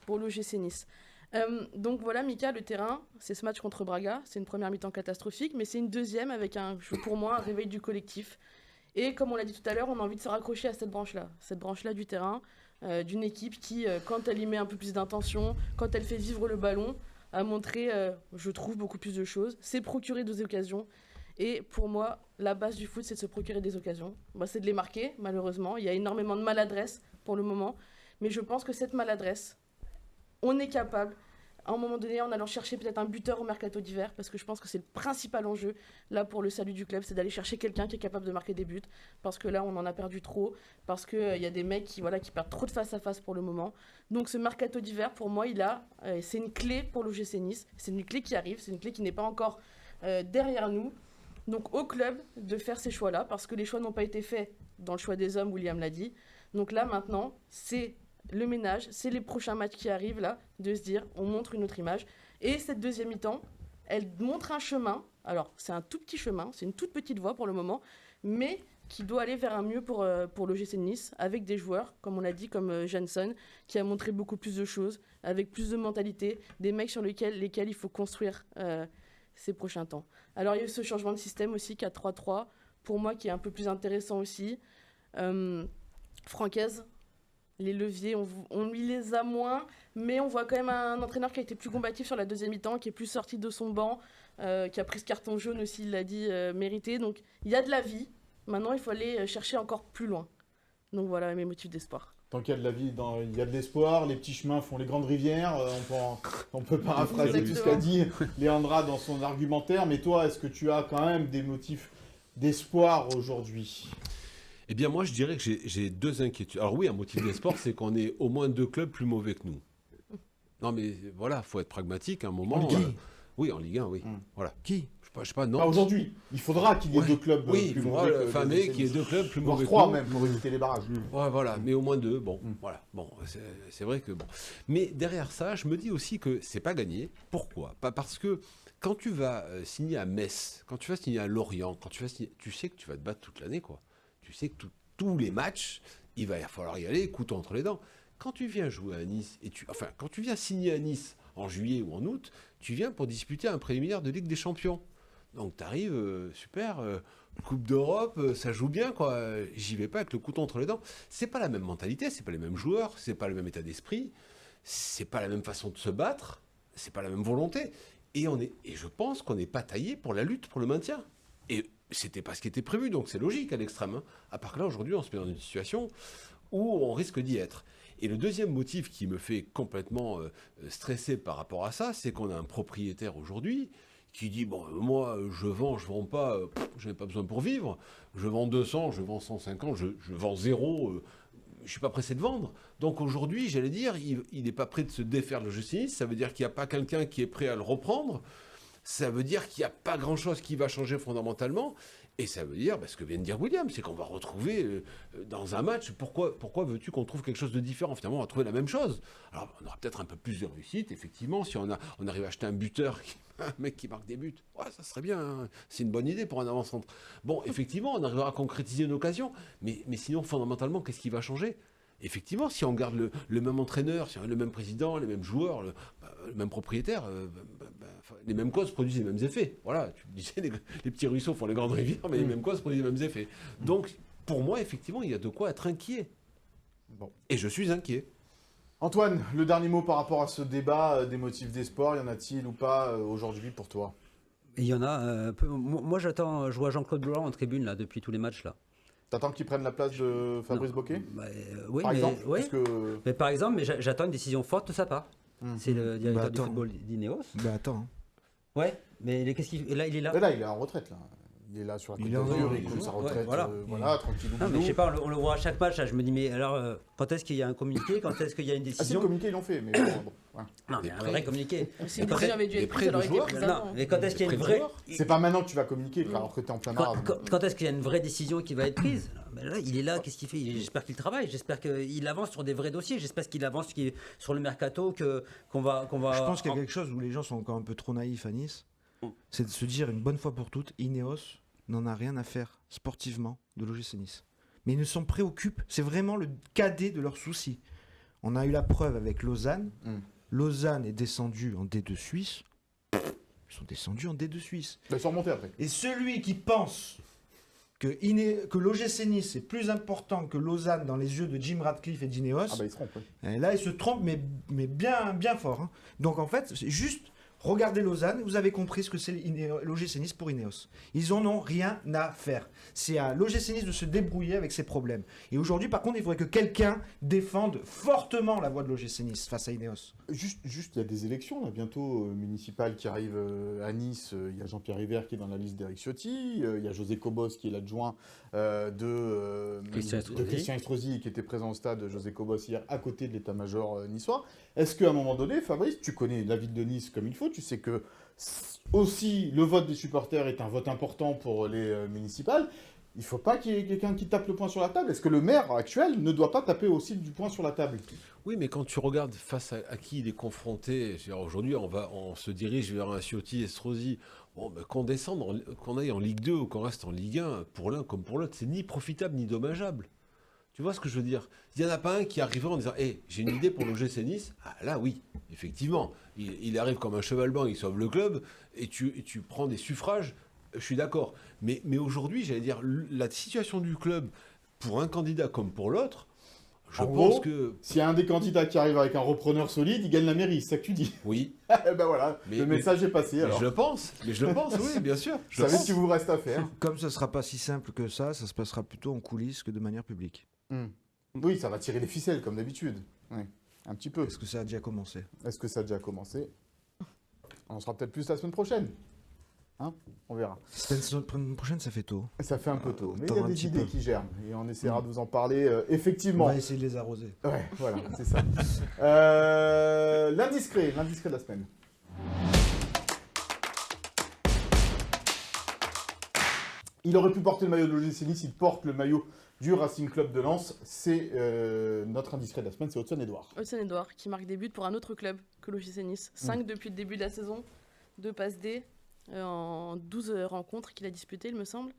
pour l'OGC Nice. Donc voilà, Mika, le terrain, c'est ce match contre Braga. C'est une première mi-temps catastrophique, mais c'est une deuxième avec, pour moi, un réveil du collectif. Et comme on l'a dit tout à l'heure, on a envie de se raccrocher à cette branche-là du terrain, d'une équipe qui, quand elle y met un peu plus d'intention, quand elle fait vivre le ballon, a montré, je trouve, beaucoup plus de choses. C'est procurer des occasions. Et pour moi, la base du foot, c'est de se procurer des occasions. C'est de les marquer, malheureusement. Il y a énormément de maladresse pour le moment. Mais je pense que cette maladresse, on est capable, à un moment donné, en allant chercher peut-être un buteur au mercato d'hiver, parce que je pense que c'est le principal enjeu là pour le salut du club, c'est d'aller chercher quelqu'un qui est capable de marquer des buts, parce que là on en a perdu trop, parce qu'il y a des mecs qui perdent trop de face à face pour le moment. Donc ce mercato d'hiver, pour moi, c'est une clé pour l'OGC Nice, c'est une clé qui arrive, c'est une clé qui n'est pas encore derrière nous. Donc au club de faire ces choix-là, parce que les choix n'ont pas été faits dans le choix des hommes, William l'a dit. Donc là maintenant, c'est le ménage, c'est les prochains matchs qui arrivent là, de se dire on montre une autre image. Et cette deuxième mi-temps, elle montre un chemin. Alors c'est un tout petit chemin, c'est une toute petite voie pour le moment, mais qui doit aller vers un mieux pour l'OGC Nice, avec des joueurs, comme on l'a dit, comme Jansson, qui a montré beaucoup plus de choses, avec plus de mentalité, des mecs sur lesquels il faut construire ces prochains temps. Alors il y a eu ce changement de système aussi, 4-3-3, pour moi qui est un peu plus intéressant aussi. Francaise, les leviers, on lui les a moins, mais on voit quand même un entraîneur qui a été plus combatif sur la deuxième mi-temps, qui est plus sorti de son banc, qui a pris ce carton jaune aussi, il l'a dit, mérité. Donc il y a de la vie. Maintenant, il faut aller chercher encore plus loin. Donc voilà mes motifs d'espoir. Tant qu'il y a de la vie, il y a de l'espoir, les petits chemins font les grandes rivières, on peut paraphraser tout ce qu'a dit Léandra dans son argumentaire, mais toi, est-ce que tu as quand même des motifs d'espoir aujourd'hui ? Eh bien, moi, je dirais que j'ai 2 inquiétudes. Alors oui, un motif d'espoir, c'est qu'on est au moins 2 clubs plus mauvais que nous. Non, mais voilà, il faut être pragmatique à un moment. En Ligue 1 oui, en Ligue 1, oui. Voilà. Qui ? Je sais pas, non. Pas aujourd'hui. Il faudra qu'il y ait 2 clubs plus mauvais. Mais qu'il y ait 2 clubs plus mauvais que 3 nous. même, pour éviter les barrages. Ouais, voilà, mais au moins 2, bon, voilà. Bon, c'est vrai que bon. Mais derrière ça, je me dis aussi que c'est pas gagné. Pourquoi ? Pas parce que quand tu vas signer à Metz, quand tu vas signer à Lorient, quand tu vas signer, tu sais que tu vas te battre toute l'année, quoi. Tu sais que tous les matchs, il va falloir y aller, couteau entre les dents. Quand tu viens jouer à Nice, quand tu viens signer à Nice en juillet ou en août, tu viens pour disputer un préliminaire de Ligue des Champions. Donc t'arrives, super, Coupe d'Europe, ça joue bien, quoi. J'y vais pas avec le couteau entre les dents. C'est pas la même mentalité, c'est pas les mêmes joueurs, c'est pas le même état d'esprit, c'est pas la même façon de se battre, c'est pas la même volonté. Et je pense qu'on n'est pas taillé pour la lutte, pour le maintien. Et c'était pas ce qui était prévu, donc c'est logique à l'extrême. Hein. À part que là, aujourd'hui, on se met dans une situation où on risque d'y être. Et le deuxième motif qui me fait complètement stresser par rapport à ça, c'est qu'on a un propriétaire aujourd'hui qui dit, bon, moi, je vends pas, je n'ai pas besoin pour vivre, je vends 200, je vends 150, je vends 0, je ne suis pas pressé de vendre. Donc aujourd'hui, j'allais dire, il n'est pas prêt de se défaire de l'OGC Nice, ça veut dire qu'il n'y a pas quelqu'un qui est prêt à le reprendre, ça veut dire qu'il n'y a pas grand-chose qui va changer fondamentalement, et ça veut dire, ce que vient de dire William, c'est qu'on va retrouver dans un match, pourquoi veux-tu qu'on trouve quelque chose de différent ? Finalement, on va trouver la même chose. Alors, on aura peut-être un peu plus de réussite, effectivement, si on arrive à acheter un buteur, un mec qui marque des buts, ouais, ça serait bien, hein. C'est une bonne idée pour un avant-centre. Bon, effectivement, on arrivera à concrétiser une occasion, mais sinon, fondamentalement, qu'est-ce qui va changer ? Effectivement, si on garde le même entraîneur, si on a le même président, les mêmes joueurs, le même propriétaire, les mêmes causes produisent les mêmes effets. Voilà, tu disais, les petits ruisseaux font les grandes rivières, mais les mêmes causes produisent les mêmes effets. Donc, pour moi, effectivement, il y a de quoi être inquiet. Bon. Et je suis inquiet. Antoine, le dernier mot par rapport à ce débat des motifs des sports, y en a-t-il ou pas aujourd'hui pour toi ? Il y en a un peu. Moi, j'attends, je vois Jean-Claude Blanc en tribune là, depuis tous les matchs là. T'attends qu'il prenne la place de Fabrice Boquet ? Oui, par exemple, oui. parce que... Mais par exemple, j'attends une décision forte de sa part. C'est le directeur du football d'Ineos. Bah attends. Ouais, mais qu'est-ce qu'il... Là, il est là. Mais là, il est en retraite, là. Il est là sur la Côte d'Azur, il coule sa retraite, voilà, tranquillou. Non, mais je sais pas, on le voit à chaque match, là, je me dis, mais alors, quand est-ce qu'il y a un communiqué ? Quand est-ce qu'il y a une Ah si, le décision ? communiqué, ils l'ont fait, mais bon, ouais. Non, mais un vrai communiqué. Si une décision avait dû être prise, elle aurait été prise Non, avant. mais quand est-ce qu'il y a une vraie... C'est pas maintenant que tu vas communiquer, alors que t'es en plein marasme. Quand est-ce qu'il y a une vraie décision qui va être prise ? Ben là, il est là, qu'est-ce qu'il fait ? J'espère qu'il travaille, j'espère qu'il avance sur des vrais dossiers, j'espère qu'il avance sur le mercato, qu'on va... Je pense qu'il y a quelque chose où les gens sont encore un peu trop naïfs à Nice. C'est de se dire une bonne fois pour toutes, Ineos n'en a rien à faire sportivement de l'OGC Nice. Mais ils ne s'en préoccupent, c'est vraiment le cadet de leurs soucis. On a eu la preuve avec Lausanne. Lausanne est descendu en D2 Suisse. Ils sont descendus en D2 Suisse. Ils sont remontés après. Et celui qui pense que l'OGC Nice est plus important que Lausanne dans les yeux de Jim Ratcliffe et d'Ineos, Ah bah ils se trompent, oui. et là, il se trompe, mais bien, bien fort. Hein. Donc en fait, c'est juste, regardez Lausanne, vous avez compris ce que c'est l'OGC Nice pour Ineos. Ils en ont rien à faire. C'est à l'OGC Nice de se débrouiller avec ses problèmes. Et aujourd'hui, par contre, il faudrait que quelqu'un défende fortement la voix de l'OGC Nice face à Ineos. Juste, il y a des élections là, bientôt municipales qui arrivent à Nice. Il y a Jean-Pierre River qui est dans la liste d'Éric Ciotti. Il y a José Cobos qui est l'adjoint de Christian Estrosi qui était présent au stade. José Cobos hier à côté de l'état-major niçois. Est-ce qu'à un moment donné, Fabrice, tu connais la ville de Nice comme il faut, tu sais que aussi le vote des supporters est un vote important pour les municipales. Il ne faut pas qu'il y ait quelqu'un qui tape le poing sur la table. Est-ce que le maire actuel ne doit pas taper aussi du poing sur la table ? Oui, mais quand tu regardes face à qui il est confronté, aujourd'hui on se dirige vers un Ciotti, Estrosi. Bon, ben, qu'on aille en Ligue 2 ou qu'on reste en Ligue 1, pour l'un comme pour l'autre, c'est ni profitable ni dommageable. Tu vois ce que je veux dire ? Il n'y en a pas un qui arriverait en disant hey, j'ai une idée pour l'OGC Nice. Ah là oui, effectivement, il arrive comme un cheval blanc, il sauve le club, et tu prends des suffrages, je suis d'accord. Mais aujourd'hui, j'allais dire, la situation du club, pour un candidat comme pour l'autre, je pense que... S'il y a un des candidats qui arrive avec un repreneur solide, il gagne la mairie, c'est ça que tu dis ? Oui. Ben voilà, le message est passé alors. Je le pense, oui, bien sûr. Vous savez ce qu'il vous reste à faire. Comme ce ne sera pas si simple que ça se passera plutôt en coulisses que de manière publique. Oui, ça va tirer les ficelles comme d'habitude. Oui, un petit peu. Est-ce que ça a déjà commencé ? Est-ce que ça a déjà commencé ? On en saura peut-être plus la semaine prochaine. Hein ? On verra. La semaine prochaine, ça fait tôt. Ça fait un peu tôt. Mais il y Attends a un des petit idées peu. qui germent. Et on essaiera de vous en parler effectivement. On va essayer de les arroser. Ouais, voilà, c'est ça. L'indiscret de la semaine. Il aurait pu porter le maillot de l'OGC Nice, il porte le maillot du Racing Club de Lens. C'est notre indiscret de la semaine, c'est Hudson-Edouard. Hudson-Edouard qui marque des buts pour un autre club que l'OGC Nice. 5 depuis le début de la saison, 2 passes D en 12 rencontres qu'il a disputées, il me semble.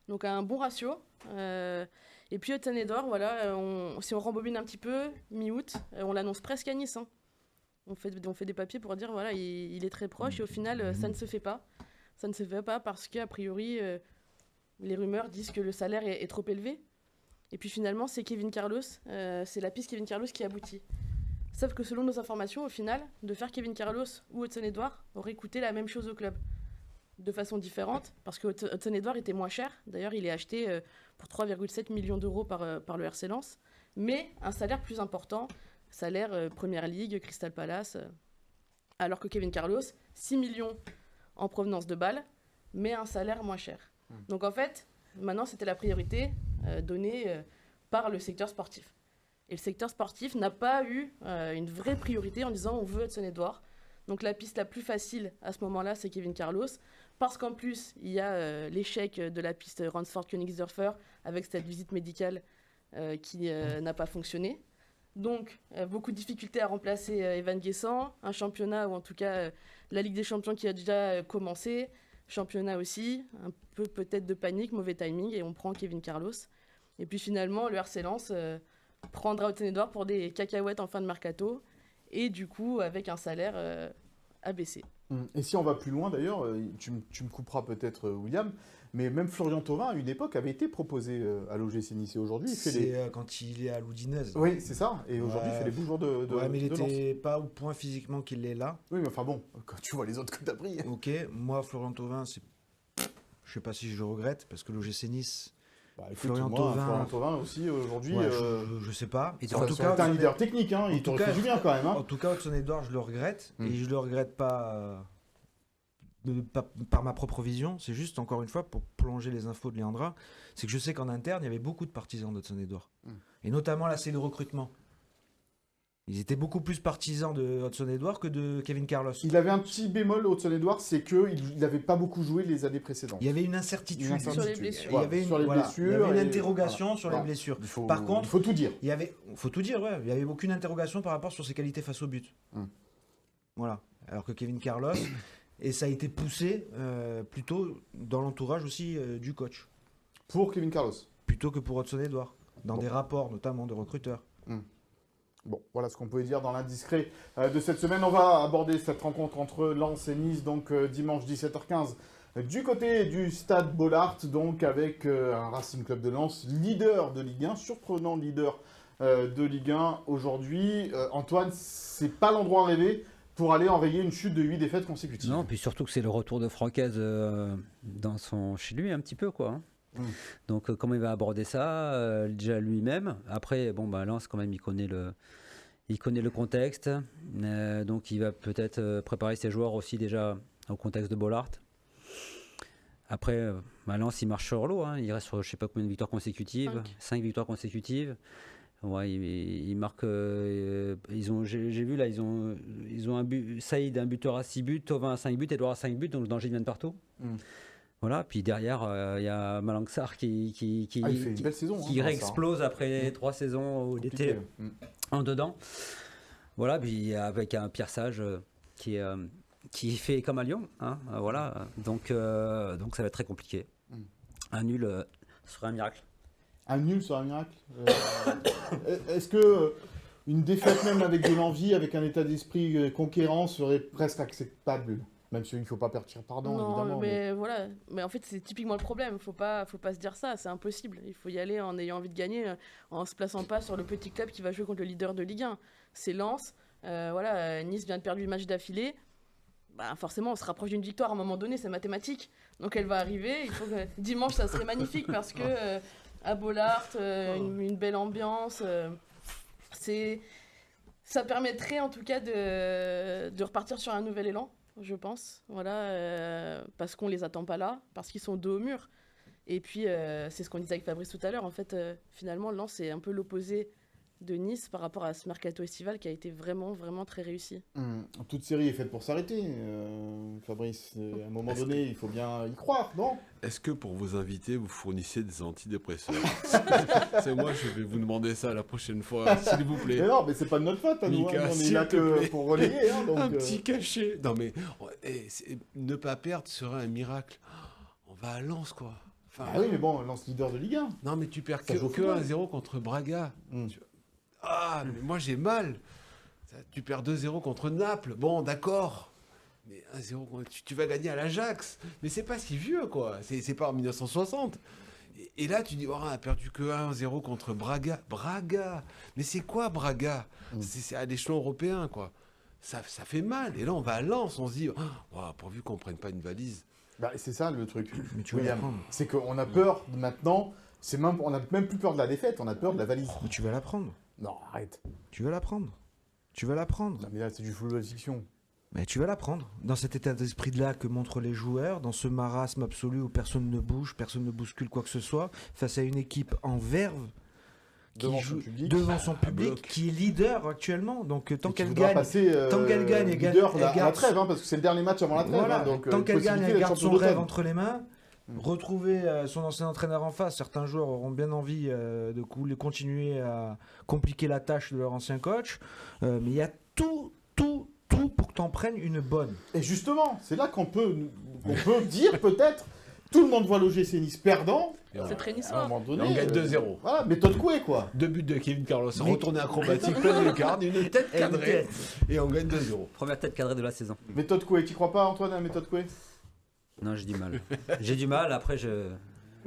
Donc un bon ratio. Et puis Hudson-Edouard, voilà, si on rembobine un petit peu, mi-août, on l'annonce presque à Nice. Hein. On fait des papiers pour dire voilà, il est très proche et au final, ça ne se fait pas. Ça ne se fait pas parce qu'a priori, les rumeurs disent que le salaire est trop élevé. Et puis finalement, c'est Kevin Carlos, c'est la piste Kevin Carlos qui aboutit. Sauf que selon nos informations, au final, de faire Kevin Carlos ou Hudson-Edouard aurait coûté la même chose au club. De façon différente, parce que Hudson-Edouard était moins cher. D'ailleurs, il est acheté pour 3,7 millions d'euros par le RC Lens, mais un salaire plus important, salaire Première Ligue, Crystal Palace, alors que Kevin Carlos, 6 millions en provenance de Bâle, mais un salaire moins cher. Donc en fait, maintenant, c'était la priorité donnée par le secteur sportif. Et le secteur sportif n'a pas eu une vraie priorité en disant on veut Hudson-Edouard. Donc la piste la plus facile à ce moment-là, c'est Kevin Carlos. Parce qu'en plus, il y a l'échec de la piste Ransford-Königsdörfer avec cette visite médicale qui n'a pas fonctionné. Donc, beaucoup de difficultés à remplacer Evan Guessant, un championnat, ou en tout cas la Ligue des Champions qui a déjà commencé, championnat aussi, un peu peut-être de panique, mauvais timing, et on prend Kevin Carlos. Et puis finalement, le RC Lens prendra Hudson-Edouard pour des cacahuètes en fin de mercato, et du coup, avec un salaire abaissé. Et si on va plus loin d'ailleurs, tu me couperas peut-être William, mais même Florian Thauvin à une époque avait été proposé à l'OGC Nice et aujourd'hui il fait C'est quand il est à l'Udinese. Oui, c'est ça, et aujourd'hui il fait les beaux jours de Ouais, mais il de n'était pas au point physiquement qu'il est là. Oui, mais enfin bon, quand tu vois les autres que t'as pris. Ok, moi Florian Thauvin, je sais pas si je le regrette parce que l'OGC Nice, Bah, écoute, Florian moi, Thauvin- Florian Thauvin aussi aujourd'hui. ouais, je sais pas. Et En tout cas, t'es un leader technique, hein, en il tout t'aurait cas, fait du bien quand même. Hein. En tout cas, Hudson-Edouard, je le regrette. Mm. Et je le regrette pas, par ma propre vision. C'est juste, encore une fois, pour plonger les infos de Leandra, c'est que je sais qu'en interne, il y avait beaucoup de partisans d'Hudson-Edouard. Mm. Et notamment la cellule de recrutement. Ils étaient beaucoup plus partisans de Hudson-Edouard que de Kevin Carlos. Il avait un petit bémol, Hudson-Edouard, c'est qu'il n'avait pas beaucoup joué les années précédentes. Il y avait une incertitude. Une incertitude. Sur les blessures. Il y avait une, Sur les voilà, blessures il y avait une et- interrogation voilà. sur Voilà. les blessures. Il Par contre, faut tout dire. il y avait, faut tout dire, ouais, il y avait aucune interrogation par rapport sur ses qualités face au but. Voilà. Alors que Kevin Carlos, et ça a été poussé plutôt dans l'entourage aussi du coach, Pour Kevin Carlos. plutôt que pour Hudson-Edouard, dans Bon. des rapports notamment de recruteurs. Bon, voilà ce qu'on pouvait dire dans l'indiscret de cette semaine. On va aborder cette rencontre entre Lens et Nice, donc dimanche 17h15, du côté du stade Bollaert, donc avec un Racing Club de Lens, leader de Ligue 1, surprenant leader de Ligue 1 aujourd'hui. Antoine, c'est pas l'endroit rêvé pour aller enrayer une chute de 8 défaites consécutives. Non, puis surtout que c'est le retour de Francaise chez lui un petit peu, quoi. Donc comment il va aborder ça déjà lui-même. Après, bon, bah, Lens, quand même, il connaît le contexte. Donc il va peut-être préparer ses joueurs aussi déjà au contexte de Bollaert. Après, Lens, il marche sur l'eau. Hein. Il reste sur je ne sais pas combien de victoires consécutives. 5 victoires consécutives. Ouais, il marque. J'ai vu là, ils ont un but. Saïd, un buteur à 6 buts. Thauvin à 5 buts. Edouard à 5 buts. Donc le danger vient de partout. Voilà, puis derrière, il y a Malangsar qui il fait une belle saison. qui hein, réexplose après 3 saisons où il était en dedans. Voilà, puis avec un Pierre Sage qui fait comme à Lyon. Hein, voilà, donc ça va être très compliqué. Un nul serait un miracle. Un nul sur un miracle. Est-ce que une défaite même avec de l'envie, avec un état d'esprit conquérant serait presque acceptable? Même s'il ne faut pas partir pardon, Non, évidemment. mais voilà. Mais en fait, c'est typiquement le problème. Faut pas se dire ça. C'est impossible. Il faut y aller en ayant envie de gagner, en se plaçant pas sur le petit club qui va jouer contre le leader de Ligue 1. C'est Lens. Voilà, Nice vient de perdre 8 matchs d'affilée. Bah, forcément, on se rapproche d'une victoire à un moment donné. C'est mathématique. Donc, elle va arriver. Il faut que dimanche, ça serait magnifique parce que à Bollaert, une belle ambiance. Ça permettrait en tout cas de repartir sur un nouvel élan. Je pense, voilà, parce qu'on les attend pas là, parce qu'ils sont dos au mur. Et puis, c'est ce qu'on disait avec Fabrice tout à l'heure. En fait, finalement, Lens, c'est un peu l'opposé de Nice par rapport à ce mercato estival qui a été vraiment, vraiment très réussi. Toute série est faite pour s'arrêter, Fabrice. À un moment donné, il faut bien y croire, non? Est-ce que pour vos invités, vous fournissez des antidépresseurs? C'est moi, je vais vous demander ça la prochaine fois, s'il vous plaît. Mais non, mais c'est pas de notre faute, à nous. Mika, On est s'il là te que plaît. pour relayer. Hein, donc, Un petit cachet. Non mais ne pas perdre serait un miracle. On va à Lens, quoi. Enfin, Ah oui, mais bon, Lens leader de Ligue 1. non mais tu perds Ça joue au que football. 1-0 contre Braga. Ah, mais moi j'ai mal. Tu perds 2-0 contre Naples. Bon, d'accord. Mais 1-0, tu vas gagner à l'Ajax. Mais c'est pas si vieux, quoi. C'est pas en 1960. Et là, tu dis, on a perdu que 1-0 contre Braga. Braga. Mais c'est quoi Braga? C'est à l'échelon européen, quoi. Ça fait mal. Et là, on va à Lens, on se dit, pourvu qu'on prenne pas une valise. Bah, c'est ça le truc, Mais tu vas la William. prendre. C'est qu'on a peur maintenant, on n'a même plus peur de la défaite, on a peur de la valise. Mais tu vas la prendre. Non, arrête. Tu vas la prendre. Tu vas la prendre. Non, mais là, c'est du football fiction. Mais tu vas la prendre. Dans cet état d'esprit-là que montrent les joueurs, dans ce marasme absolu où personne ne bouge, personne ne bouscule quoi que ce soit, face à une équipe en verve, qui Devant joue son public. devant son À public, bloc. qui est leader actuellement. Donc tant Et qui qu'elle voudra gagne, passer, tant qu'elle gagne, elle gagne- leader elle à la garde- trêve, hein, parce que c'est le dernier match avant la trêve. voilà, hein, donc, tant qu'elle gagne, possibilité elle d'être garde champion son rêve d'automne. entre les mains. Retrouver son ancien entraîneur en face, certains joueurs auront bien envie de continuer à compliquer la tâche de leur ancien coach, mais il y a tout pour que tu en prennes une bonne. Et justement, c'est là qu'on peut dire peut-être, tout le monde voit l'OGC Nice perdant. Et on- C'est très À un niçois. moment donné, on gagne 2-0. Voilà, méthode Coué, quoi. 2 buts de Kevin Carlos, Mais- retourné acrobatique, plein de lucarnes, une tête Et une cadrée, tête. et on gagne 2-0. Première tête cadrée de la saison. Méthode Coué, tu crois pas, Antoine, à la méthode Coué? Non, j'ai du mal. J'ai du mal. Après,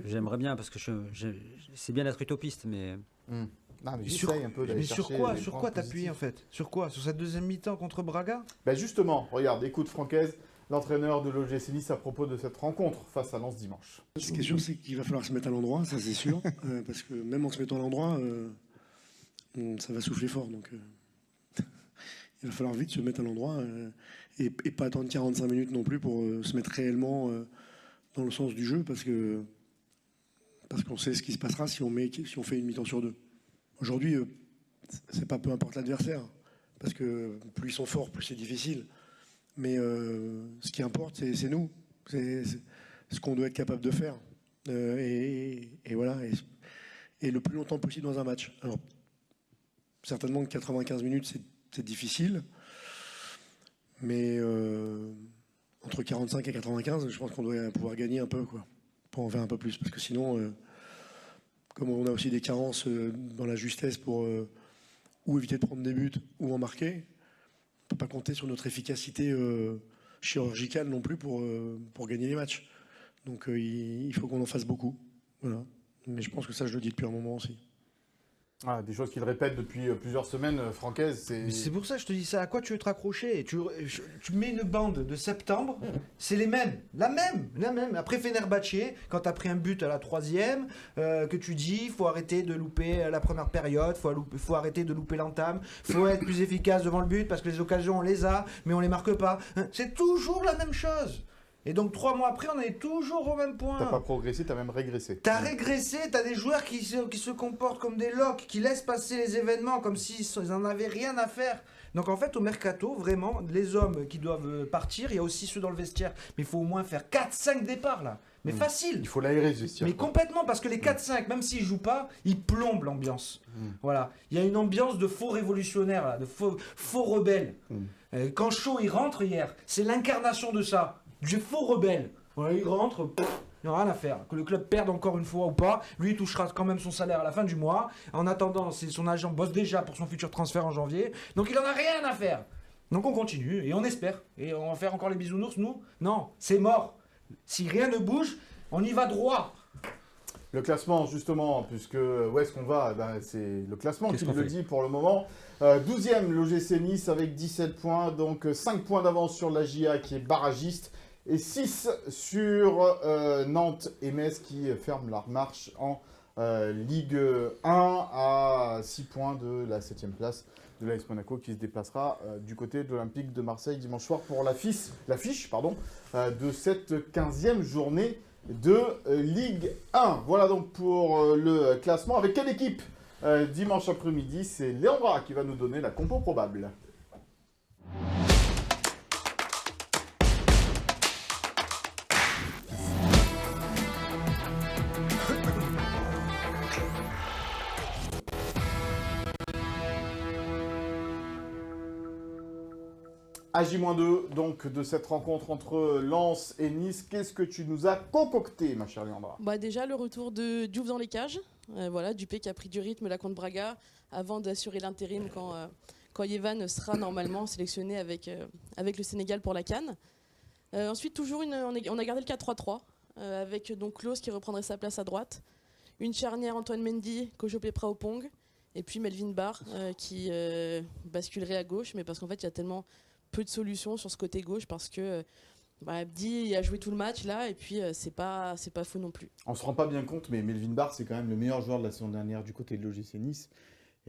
j'aimerais bien parce que c'est bien d'être utopiste, mais Non, mais Sur- j'essaye un peu d'aller Mais sur chercher quoi les Sur points quoi t'appuyer en positifs. fait Sur quoi Sur cette deuxième mi-temps contre Braga? Bah justement, regarde, écoute Francaise, l'entraîneur de l'OGC Nice à propos de cette rencontre face à Lens dimanche. Ce qui est sûr, c'est qu'il va falloir se mettre à l'endroit, ça c'est sûr, parce que même en se mettant à l'endroit, ça va souffler fort. Donc, il va falloir vite se mettre à l'endroit et pas attendre 45 minutes non plus pour se mettre réellement dans le sens du jeu, parce qu'on sait ce qui se passera si on fait une mi-temps sur deux. Aujourd'hui, c'est pas peu importe l'adversaire, parce que plus ils sont forts, plus c'est difficile. Mais ce qui importe, c'est nous. C'est ce qu'on doit être capable de faire. Et voilà. Et le plus longtemps possible dans un match. Alors, certainement que 95 minutes, c'est difficile. Mais entre 45 et 95, je pense qu'on doit pouvoir gagner un peu, quoi, pour en faire un peu plus. Parce que sinon, comme on a aussi des carences dans la justesse pour ou éviter de prendre des buts ou en marquer, on ne peut pas compter sur notre efficacité chirurgicale non plus pour gagner les matchs. Donc il faut qu'on en fasse beaucoup. Voilà. Mais je pense que ça, je le dis depuis un moment aussi. Ah, des choses qu'il répète depuis plusieurs semaines, Francaise, Mais c'est pour ça que je te dis ça. À quoi tu veux te raccrocher? Tu mets une bande de septembre, c'est les mêmes. La même. Après Fenerbahçe, quand tu as pris un but à la 3e, que tu dis faut arrêter de louper la première période, faut arrêter de louper l'entame, faut être plus efficace devant le but parce que les occasions on les a, mais on les marque pas. C'est toujours la même chose. Et donc 3 mois après, on est toujours au même point. t'as pas progressé, t'as même régressé. T'as régressé, t'as des joueurs qui se comportent comme des loques, qui laissent passer les événements comme s'ils en avaient rien à faire. Donc en fait, au mercato, vraiment, les hommes qui doivent partir, il y a aussi ceux dans le vestiaire. Mais il faut au moins faire 4-5 départs là. Mais facile. Il faut l'aérer, ce vestiaire. Mais complètement, parce que les 4-5, même s'ils jouent pas, ils plombent l'ambiance. Voilà. Il y a une ambiance de faux révolutionnaires, là, de faux rebelles. Quand Shaw il rentre hier, c'est l'incarnation de ça. Du faux rebelle. Voilà, il rentre, il n'y a rien à faire. Que le club perde encore une fois ou pas, lui il touchera quand même son salaire à la fin du mois. En attendant, son agent bosse déjà pour son futur transfert en janvier. Donc il en a rien à faire. Donc on continue et on espère. Et on va faire encore les bisounours, nous? Non, c'est mort. Si rien ne bouge, on y va droit. Le classement, justement, puisque où est-ce qu'on va? C'est le classement qui le dit pour le moment. 12e, l'OGC Nice avec 17 points, donc 5 points d'avance sur la GIA qui est barragiste, et 6 sur Nantes et Metz qui ferment leur marche en Ligue 1 à 6 points de la 7e place de l'AS Monaco qui se déplacera du côté de l'Olympique de Marseille dimanche soir pour l'affiche de cette 15e journée de Ligue 1. Voilà donc pour le classement. Avec quelle équipe dimanche après-midi? C'est Léandra qui va nous donner la compo probable. À J-2 donc de cette rencontre entre Lens et Nice, qu'est-ce que tu nous as concocté, ma chère Léandra? Bah déjà le retour de Diouf dans les cages. Voilà, Dupé qui a pris du rythme là contre Braga avant d'assurer l'intérim quand Koyevan sera normalement sélectionné avec le Sénégal pour la CAN. Ensuite, toujours on a gardé le 4-3-3 avec donc Klose qui reprendrait sa place à droite. Une charnière Antoine Mendy, Kojo Pepra-Opong. Et puis Melvin Barr qui basculerait à gauche. Mais parce qu'en fait, il y a tellement peu de solutions sur ce côté gauche parce que Abdi a joué tout le match là. Et puis, c'est pas fou non plus. On se rend pas bien compte, mais Melvin Barr, c'est quand même le meilleur joueur de la saison dernière du côté de l'OGC Nice.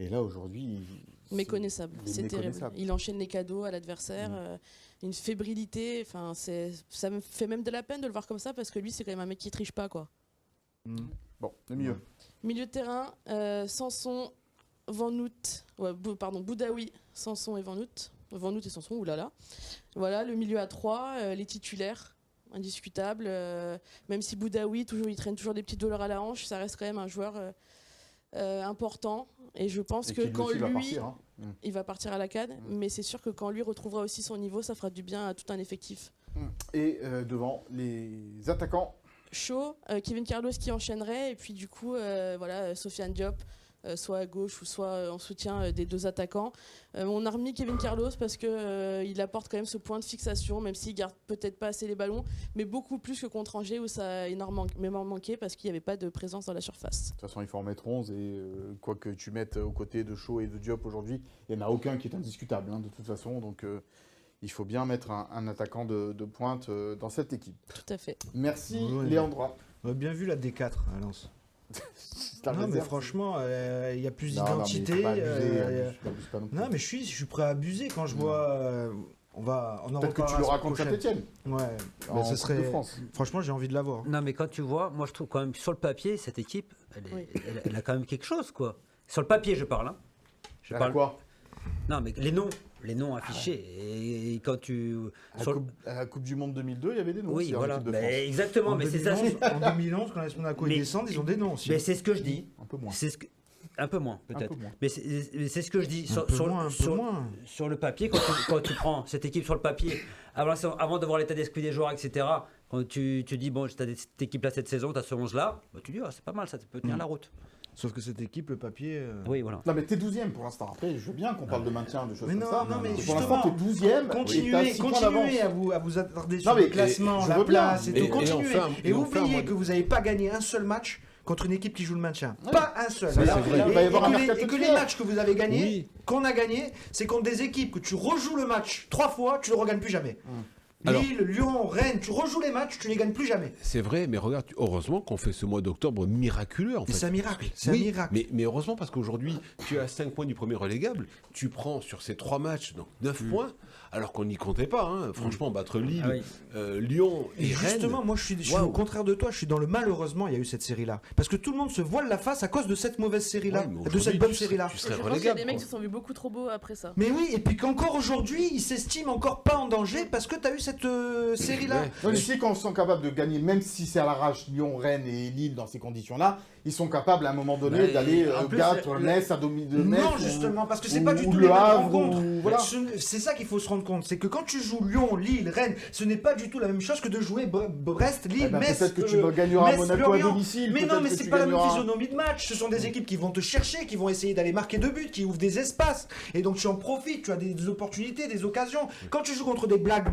Et là, aujourd'hui... Méconnaissable, c'est terrible. Il enchaîne les cadeaux à l'adversaire, une fébrilité. Enfin, ça me fait même de la peine de le voir comme ça parce que lui, c'est quand même un mec qui triche pas, quoi. Bon, le milieu. Milieu de terrain, Sanson, Van Noot, Boudaoui, Sanson et Van Noot. Van Noot et Sanson, oulala. Voilà, le milieu à 3, les titulaires, indiscutables. Même si Boudaoui, il traîne toujours des petites douleurs à la hanche, ça reste quand même un joueur important. Et je pense que quand lui, il va partir à la CAN, mais c'est sûr que quand lui retrouvera aussi son niveau, ça fera du bien à tout un effectif. Et devant les attaquants, Shaw, Kevin Carlos qui enchaînerait, et puis du coup, Sofiane Diop, soit à gauche ou soit en soutien des deux attaquants. On a remis Kevin Carlos parce qu'il apporte quand même ce point de fixation, même s'il garde peut-être pas assez les ballons, mais beaucoup plus que contre Angers où ça a énormément manqué parce qu'il n'y avait pas de présence dans la surface. De toute façon, il faut en mettre 11 et quoi que tu mettes aux côtés de Shaw et de Diop aujourd'hui, il n'y en a aucun qui est indiscutable de toute façon. Donc il faut bien mettre un attaquant de pointe dans cette équipe. Tout à fait. Merci Oui. Léandra. On a bien vu la D4 à Lens. Ta Non, mais réserve, franchement, il y a plus Non, non, mais d'identité. faut pas abuser, abuse pas non plus. Non, mais je suis prêt à abuser quand je vois. On en Peut-être que tu l'auras contre Saint-Etienne Ouais, en mais ce Coupe serait. de France. Franchement, j'ai envie de l'avoir. Non, mais quand tu vois, moi je trouve quand même sur le papier, cette équipe, elle a quand même quelque chose, quoi. Sur le papier, je parle. Hein. Je parle. Quoi Non, mais les noms affichés. Et quand tu. À la Coupe du Monde 2002, il y avait des noms Oui, aussi en voilà. équipe de France. Mais exactement, mais c'est ça. En 2011, quand les Monaco Mais- descendent, ils ont des noms aussi. Mais c'est ce que je dis. Un peu moins. Un peu moins, Un peut-être. peu moins. Mais c'est ce que je dis. Un peu moins. Sur le papier, quand tu prends cette équipe sur le papier, avant de voir l'état d'esprit des joueurs, etc., quand tu dis, bon, tu as cette équipe-là cette saison, tu as ce 11-là, bah, tu dis, c'est pas mal, ça peut tenir la route. Sauf que cette équipe, le papier. Oui, voilà. Non, mais t'es 12e pour l'instant. Après, je veux bien qu'on parle de maintien, de choses Mais comme non, ça. non, mais pour l'instant, t'es 12e. Continuez à vous attarder sur mais le classement, je la veux bien. place et tout. Continuez. Et on fait un oubliez mois que vous n'avez pas gagné un seul match contre une équipe qui joue le maintien. Ouais. Pas un seul. Ça, Et- c'est vrai. et- Il va y avoir un et que mercato les- et que de les fer. matchs que vous avez gagnés, Oui. qu'on a gagnés, c'est contre des équipes que tu rejoues le match 3 fois, tu ne le regagnes plus jamais. Alors- Lille, Lyon, Rennes, tu rejoues les matchs, tu ne les gagnes plus jamais. C'est vrai, mais regarde, heureusement qu'on fait ce mois d'octobre miraculeux en fait. C'est un miracle. C'est Oui, un miracle. mais heureusement parce qu'aujourd'hui, tu as 5 points du premier relégable, tu prends sur ces 3 matchs donc 9 points, alors qu'on n'y comptait pas. Hein. Franchement, battre Lille, Ah oui. Lyon Et et justement, Rennes. moi je suis Waouh. au contraire de toi, je suis dans le malheureusement, il y a eu cette série-là. Parce que tout le monde se voile la face à cause de cette mauvaise série-là, Ouais, mais de aujourd'hui, cette bonne tu serais- série-là. tu Je serais pense qu'il y a relégable. des mecs qui quoi. se sont vus beaucoup trop beaux après ça. Mais oui, et puis qu'encore aujourd'hui, ils s'estiment encore pas en danger parce que tu as eu cette série-là. Ouais. Non, mais ici, quand ils sont capables de gagner, même si c'est à l'arrache Lyon, Rennes et Lille dans ces conditions-là, ils sont capables à un moment donné Ouais, d'aller en plus, battre Metz à domicile. Non, justement, parce que c'est pas du tout le les mêmes Havre, rencontres. ou- voilà. C'est ça qu'il faut se rendre compte, c'est que quand tu joues Lyon, Lille, Rennes, ce n'est pas du tout la même chose que de jouer Brest, Lille, Eh ben, Metz. peut-être que tu gagneras Metz, Monaco Lorient. à domicile. Mais non, peut-être mais que c'est tu pas la même gagneras- physionomie de match. Ce sont des équipes qui vont te chercher, qui vont essayer d'aller marquer 2 buts, qui ouvrent des espaces. Et donc tu en profites, tu as des opportunités, des occasions. Quand tu joues contre des blocs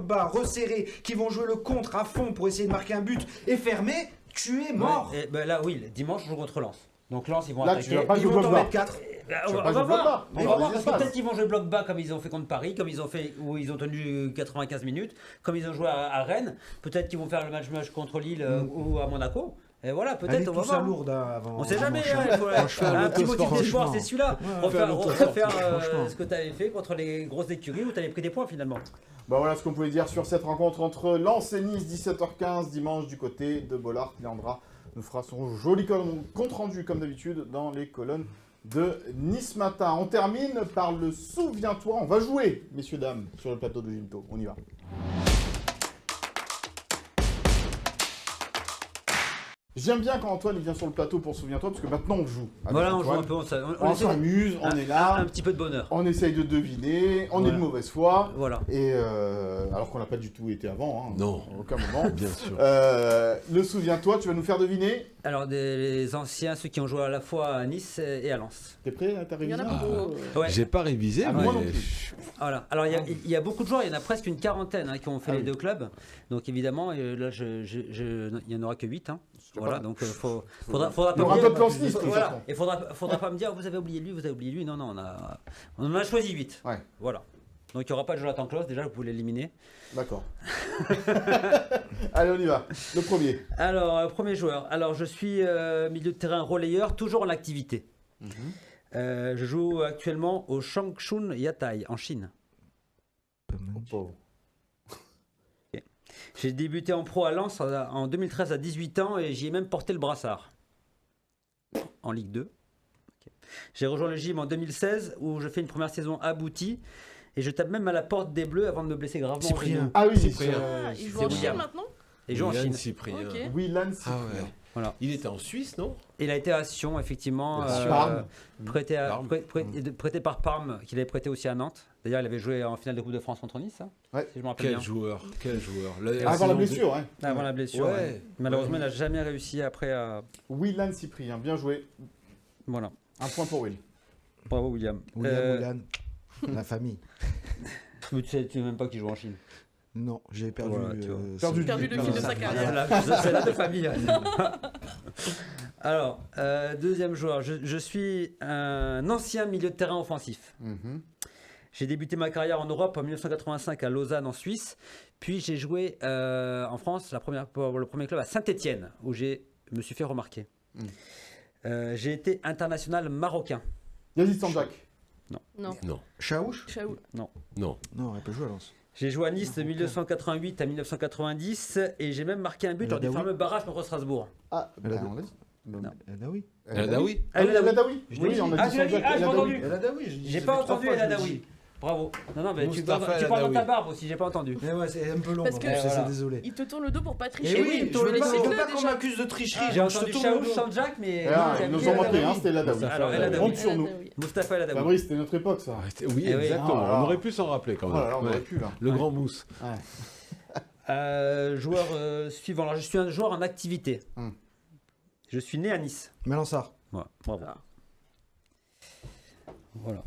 bas, resserrés, qui vont jouer le contre à fond pour essayer de marquer un but et fermer, tu es mort. Ouais, et ben là, oui, dimanche, je joue contre Lens. Donc Lens, ils vont Là, attaquer. tu vas pas Ils jouer vont bloc t'en bas. mettre 4. Tu vas On pas va jouer bloc bas. voir. On On va va avoir voir des parce que espaces. peut-être qu'ils vont jouer bloc bas comme ils ont fait contre Paris, comme ils ont fait où ils ont tenu 95 minutes, comme ils ont joué à Rennes. Peut-être qu'ils vont faire le match contre Lille ou à Monaco. Et voilà, Allez, peut-être on va tout ça voir. lourd avant. On sait jamais, dimanche. hein, il faut un petit motif franchement. d'espoir, c'est celui-là. Ouais, Refaire franchement. ce que tu avais fait contre les grosses écuries où tu avais pris des points finalement. Bah voilà ce qu'on pouvait dire sur cette rencontre entre Lens et Nice, 17h15 dimanche du côté de Bollard. Leandra nous fera son joli compte rendu comme d'habitude dans les colonnes de Nice Matin. On termine par le Souviens-toi. On va jouer, messieurs, dames, sur le plateau de Gymto. On y va. J'aime bien quand Antoine il vient sur le plateau pour Souviens-toi, parce que maintenant on joue. avec Voilà, on joue Antoine. un peu, On essaie s'amuse, on est là, un petit peu de bonheur. on essaye de deviner, on est Voilà. de mauvaise foi. Voilà. Et alors qu'on n'a pas du tout été avant, hein, Non. à aucun moment. Bien sûr. Le Souviens-toi, tu vas nous faire deviner. Alors, les anciens, ceux qui ont joué à la fois à Nice et à Lens. T'es prêt à ta Il y en a révision beaucoup. Ouais. J'ai pas révisé, Ah, mais moi non plus. Voilà. Alors, il y a beaucoup de joueurs, il y en a presque une quarantaine qui ont fait Ah les oui. deux clubs. Donc, évidemment, là, il n'y en aura que 8. Voilà, donc faudra Il y aura me d'autres dire- plans Smith, de toute Voilà. façon. Et faudra pas me dire vous avez oublié lui, vous avez oublié lui. Non, on en a choisi 8. Ouais. Voilà. Donc il n'y aura pas de Jonathan Klaus, déjà vous pouvez l'éliminer. D'accord. Allez, on y va. Le premier. Alors, premier joueur. Alors je suis milieu de terrain relayeur, toujours en activité. Je joue actuellement au Changchun Yatai en Chine. Oh, pauvre. J'ai débuté en pro à Lens en 2013 à 18 ans et j'y ai même porté le brassard. En Ligue 2. Ok. J'ai rejoint le gym en 2016 où je fais une première saison aboutie et je tape même à la porte des Bleus avant de me blesser gravement. au Cyprien. genou. Ah oui, Cyprien. Ah, il joue en C'est Chine William. maintenant Et je joue en William Chine. Cyprien. Ok. Willan Ah Cyprien. ouais. Voilà. Il était en Suisse, non? Il a été à Sion, effectivement, Parme. prêté, Parme. prêté par Parme, qu'il avait prêté aussi à Nantes. D'ailleurs, il avait joué en finale de Coupe de France contre Nice, Ouais. si je me rappelle Quel bien. joueur, quel joueur. Avant la blessure, hein. Avant la blessure. Ouais. ouais. Malheureusement, il n'a jamais réussi après à. Willan Cyprien, bien joué. Voilà. Un point pour Will. Bravo, William. William, la famille. Mais tu sais même pas qui joue en Chine. Non, j'ai perdu. Voilà, tu vois. Perdu Perdu le fil de sa carrière. C'est la de famille. Alors, deuxième joueur. Je suis un ancien milieu de terrain offensif. Mhm. J'ai débuté ma carrière en Europe en 1985 à Lausanne en Suisse. Puis j'ai joué en France pour le premier club à Saint-Étienne où je me suis fait remarquer. J'ai été international marocain. Yazid Sanjak. Non. Non, Chaouch Chaoul. non. Non, elle peut jouer à Lens. J'ai joué à Nice de 1988 à 1990 et j'ai même marqué un but El lors du Adaoui. fameux barrage contre Strasbourg. Ah, Elle a on l'a dit. oui. El Adaoui. Ah oui, El Adaoui. Je Oui, l'ai dit. on a Ah, dit tu l'as dit. Sanjak. Ah, El j'ai pas Adaoui. entendu. Elle a Daoui. J'ai pas entendu El Adaoui. Bravo. Non, mais tu Mustapha parles El dans Adaoui. ta barbe aussi, j'ai pas entendu. Mais ouais, c'est un peu long. Parce en que- plus, Voilà. c'est désolé. Il te tourne le dos pour pas tricher. Eh oui, tu je veux pas laisses-le qu'on déjà. m'accuse de tricherie. J'ai donc je te entendu tourne le Chaoul dos. Sanjak, mais. Ah, non, ils nous c'est ont El manqué, Adaoui. hein, c'était El Adaoui. Alors, El Adaoui. Honte sur nous. Mustapha El Adaoui. Fabrice, c'était notre époque, ça. Oui, Eh oui. exactement. Ah, On aurait pu s'en rappeler quand Oh même. là là, on Ouais. aurait pu, là. Le grand mousse. Joueur suivant. Alors, je suis un joueur en activité. Je suis né à Nice. Malansar. Voilà. Bravo. Ah. Voilà.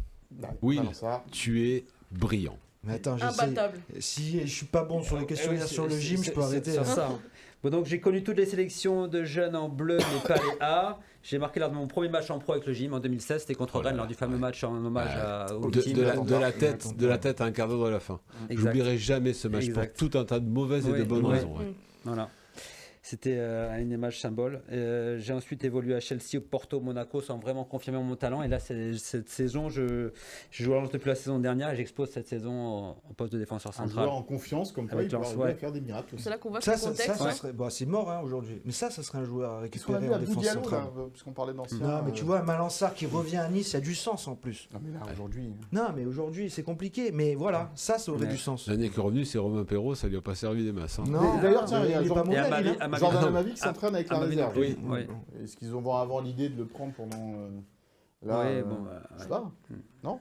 Will. Alors ça. Tu es brillant. Mais attends, j'essaie. Imbattable. Si je suis pas bon sur les questionnaires sur le gym, je peux arrêter. C'est hein. ça. Bon, donc j'ai connu toutes les sélections de jeunes en bleu, mais pas les A. J'ai marqué lors de mon premier match en pro avec le gym en 2016, c'était contre Oh là Rennes là, lors du fameux match en hommage au De, team. de la, attends, de la attends, tête, attends. de la tête à un quart d'heure de la fin. Exact. J'oublierai jamais ce match Exact. pour tout un tas de mauvaises et Oui, de bonnes oui. raisons. ouais. Voilà. C'était une image symbole. J'ai ensuite évolué à Chelsea, au Porto, Monaco, sans vraiment confirmer mon talent. Et là, cette saison, je joue à Lens depuis la saison dernière et j'expose cette saison au poste de défenseur Un central. joueur en confiance, comme quoi Avec il peut Lens, arriver à ouais. faire des miracles aussi. C'est là qu'on voit Ça, son ça, contexte. ça hein. serait. Bon, c'est mort hein, aujourd'hui. Mais ça serait un joueur à Qu'est-ce qu'on a récupérer vu en à défense Boudiallo, centrale. là, puisqu'on parlait d'anciens. Non, mais tu vois, Malansar qui revient à Nice, il y a du sens en plus. Non, mais là, aujourd'hui. Non, mais aujourd'hui, c'est compliqué. Mais voilà, ça aurait Ouais. du sens. L'année qui est revenue, c'est Romain Perrault, ça lui a pas servi des masses. hein. Non, D'ailleurs, tiens, il y a il est Jean- pas Et mauvais. Amavi- lui, hein. Amavi- Jordan Amavi qui s'entraîne avec la Amavi non réserve. plus. Oui. Oui. Est-ce qu'ils vont avoir l'idée de le prendre pendant. Là, Ouais, bon, bah, je sais ouais. pas.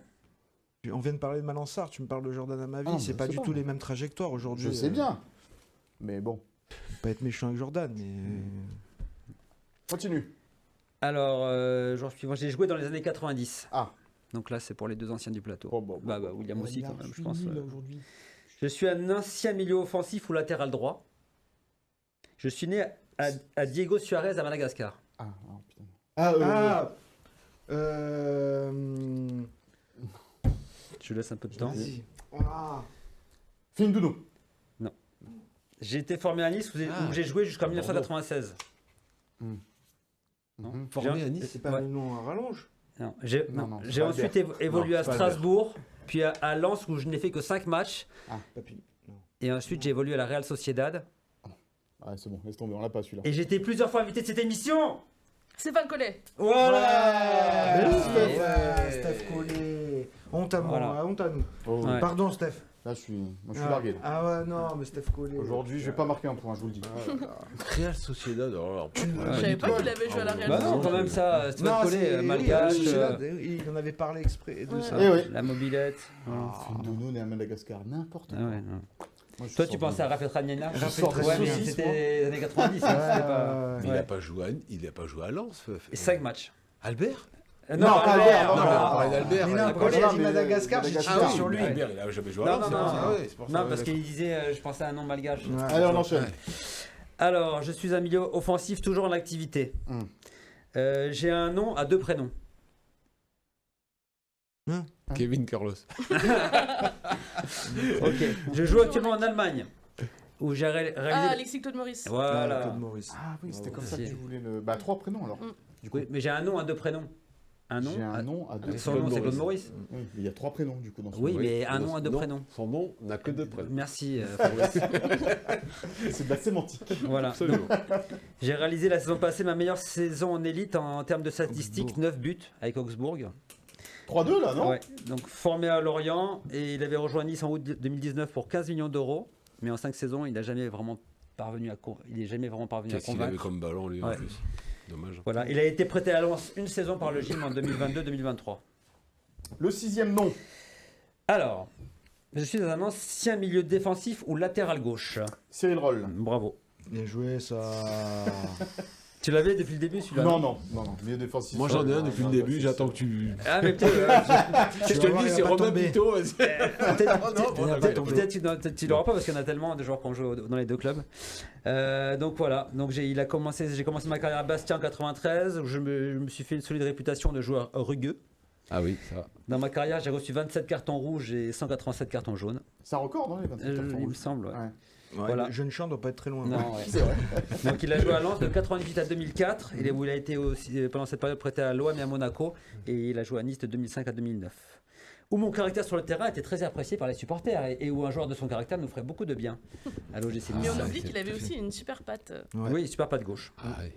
On vient de parler de Malansar, tu me parles de Jordan Amavi, Ah, c'est mais pas c'est du pas. tout les mêmes trajectoires aujourd'hui. Je sais bien. Mais bon, Pas être méchant avec Jordan, mais. continue. Alors, joueur suivant, j'ai joué dans les années 90. Ah. Donc là, c'est pour les deux anciens du plateau. Bon, Bah, William aussi, quand même, je pense. aujourd'hui. Je suis un ancien milieu offensif ou latéral droit. Je suis né à Diego Suarez à Madagascar. Ah, oh, putain. Ah, Je laisse un peu de temps. Vas-y. Findouno. J'ai été formé à Nice où j'ai joué jusqu'en 1996. Mhm. Formé à Nice. C'est pas Ouais. le nom à rallonge. Non, j'ai Non, c'est j'ai pas ensuite Albert. évolué Non, à c'est pas Strasbourg, puis à Lens où je n'ai fait que 5 matchs. Papy. Non. Et ensuite j'ai évolué à la Real Sociedad. Ah, c'est bon, laisse tomber, on l'a pas celui-là. Et j'ai été plusieurs fois invité de cette émission. Stéphane Collet. Voilà. Mais oui, Ouais. Steph Collet. Honte à moi, Voilà. honte à nous. Oh. Ouais. Pardon, Steph. Là, moi, je suis largué. Là. Ah ouais, non, mais Steph Collet. Aujourd'hui, je vais pas marquer un point, je vous le dis. Real Sociedad, alors. Je savais pas qu'il avait joué à la Real Bah non, Sociedad. quand même ça, Stéphane Collet, malgache, il en avait parlé exprès de Ouais. ça. Eh oui. la mobilette. Nono né à Madagascar, n'importe Ah quoi. ouais, non. Moi, je Toi, sors tu de- pensais à Raphaël Tramiana Je sors de Ouais, mais saucisse, c'était moi. les années 90. hein, c'était pas... Il Ouais. a pas joué à Lens. Et 5 matchs. Albert Non, pas Albert, non, Non, non, on parlait d'Albert. Mais il a non, pas quand joué. j'ai Voilà, dit mais Madagascar, j'ai Madagascar, tiré oui. sur lui. Albert, il a jamais joué à Non, Lens. non, hein. non. Ah ouais, c'est pour ça. Non, parce qu'il disait, je pensais à un nom malgache. Allez, on enchaîne. Alors, je suis un milieu offensif toujours en activité. J'ai un nom à 2 prénoms. Kevin Carlos. Ok. Je joue actuellement en Allemagne. Où j'ai réalisé. Ah, Alexis Claude Maurice. Voilà. Claude Maurice. Ah oui, c'était comme Ouais, ça que si. tu voulais le. Bah, 3 prénoms alors. Du coup, Oui, mais j'ai un nom à 2 prénoms. Un nom. j'ai un nom à 2 Son nom, c'est Claude Maurice. Oui, mais il y a 3 prénoms du coup dans ce Oui, nom. mais un nom à 2 Non, prénoms. Son nom n'a que 2 prénoms. Merci, Fabrice. C'est de la sémantique. Voilà. Absolument. J'ai réalisé la saison passée ma meilleure saison en élite en termes de statistiques, Augsbourg. 9 buts avec Augsbourg. 3-2 là, non Ouais. Donc formé à Lorient et il avait rejoint Nice en août 2019 pour 15 millions d'euros. Mais en 5 saisons, il n'a jamais vraiment parvenu à Qu'est-ce qu'il avait convaincre. comme ballon, lui, en Ouais. plus. Dommage. Voilà, il a été prêté à Lens une saison par le gym en 2022-2023. Le 6e nom. Alors, je suis un ancien milieu défensif ou latéral gauche. Cyril Roll. Bravo. Bien joué, ça. Tu l'avais depuis le début celui-là Non, milieu défensif. Moi, j'en ai un Non, depuis non, le début, bah, j'attends c'est que tu. Ah, mais peut-être. Je te le dis, c'est Romain tombé. Pito, vas-y. Peut-être tu l'auras pas parce qu'il y en a tellement de joueurs qui ont joué dans les deux clubs. Donc voilà, donc j'ai commencé ma carrière à Bastia en 93 où je me suis fait une solide réputation de joueur rugueux. Ah oui, ça. Dans ma carrière, j'ai reçu 27 cartons rouges et 187 cartons jaunes. C'est un record, non, les 27 cartons Il me rouges semble. Ouais. Ouais. Voilà. Le jeune champ doit pas être très loin. Non, ouais. C'est vrai. Donc il a joué à Lens de 98 à 2004. Où il a été aussi pendant cette période prêté à l'OM et à Monaco et il a joué à Nice de 2005 à 2009. Où mon caractère sur le terrain était très apprécié par les supporters et où un joueur de son caractère nous ferait beaucoup de bien à l'OGC Mais Nice. on ça, oublie c'est qu'il avait tout aussi une super patte. Ouais. Oui, super pas de gauche. Ah, ouais.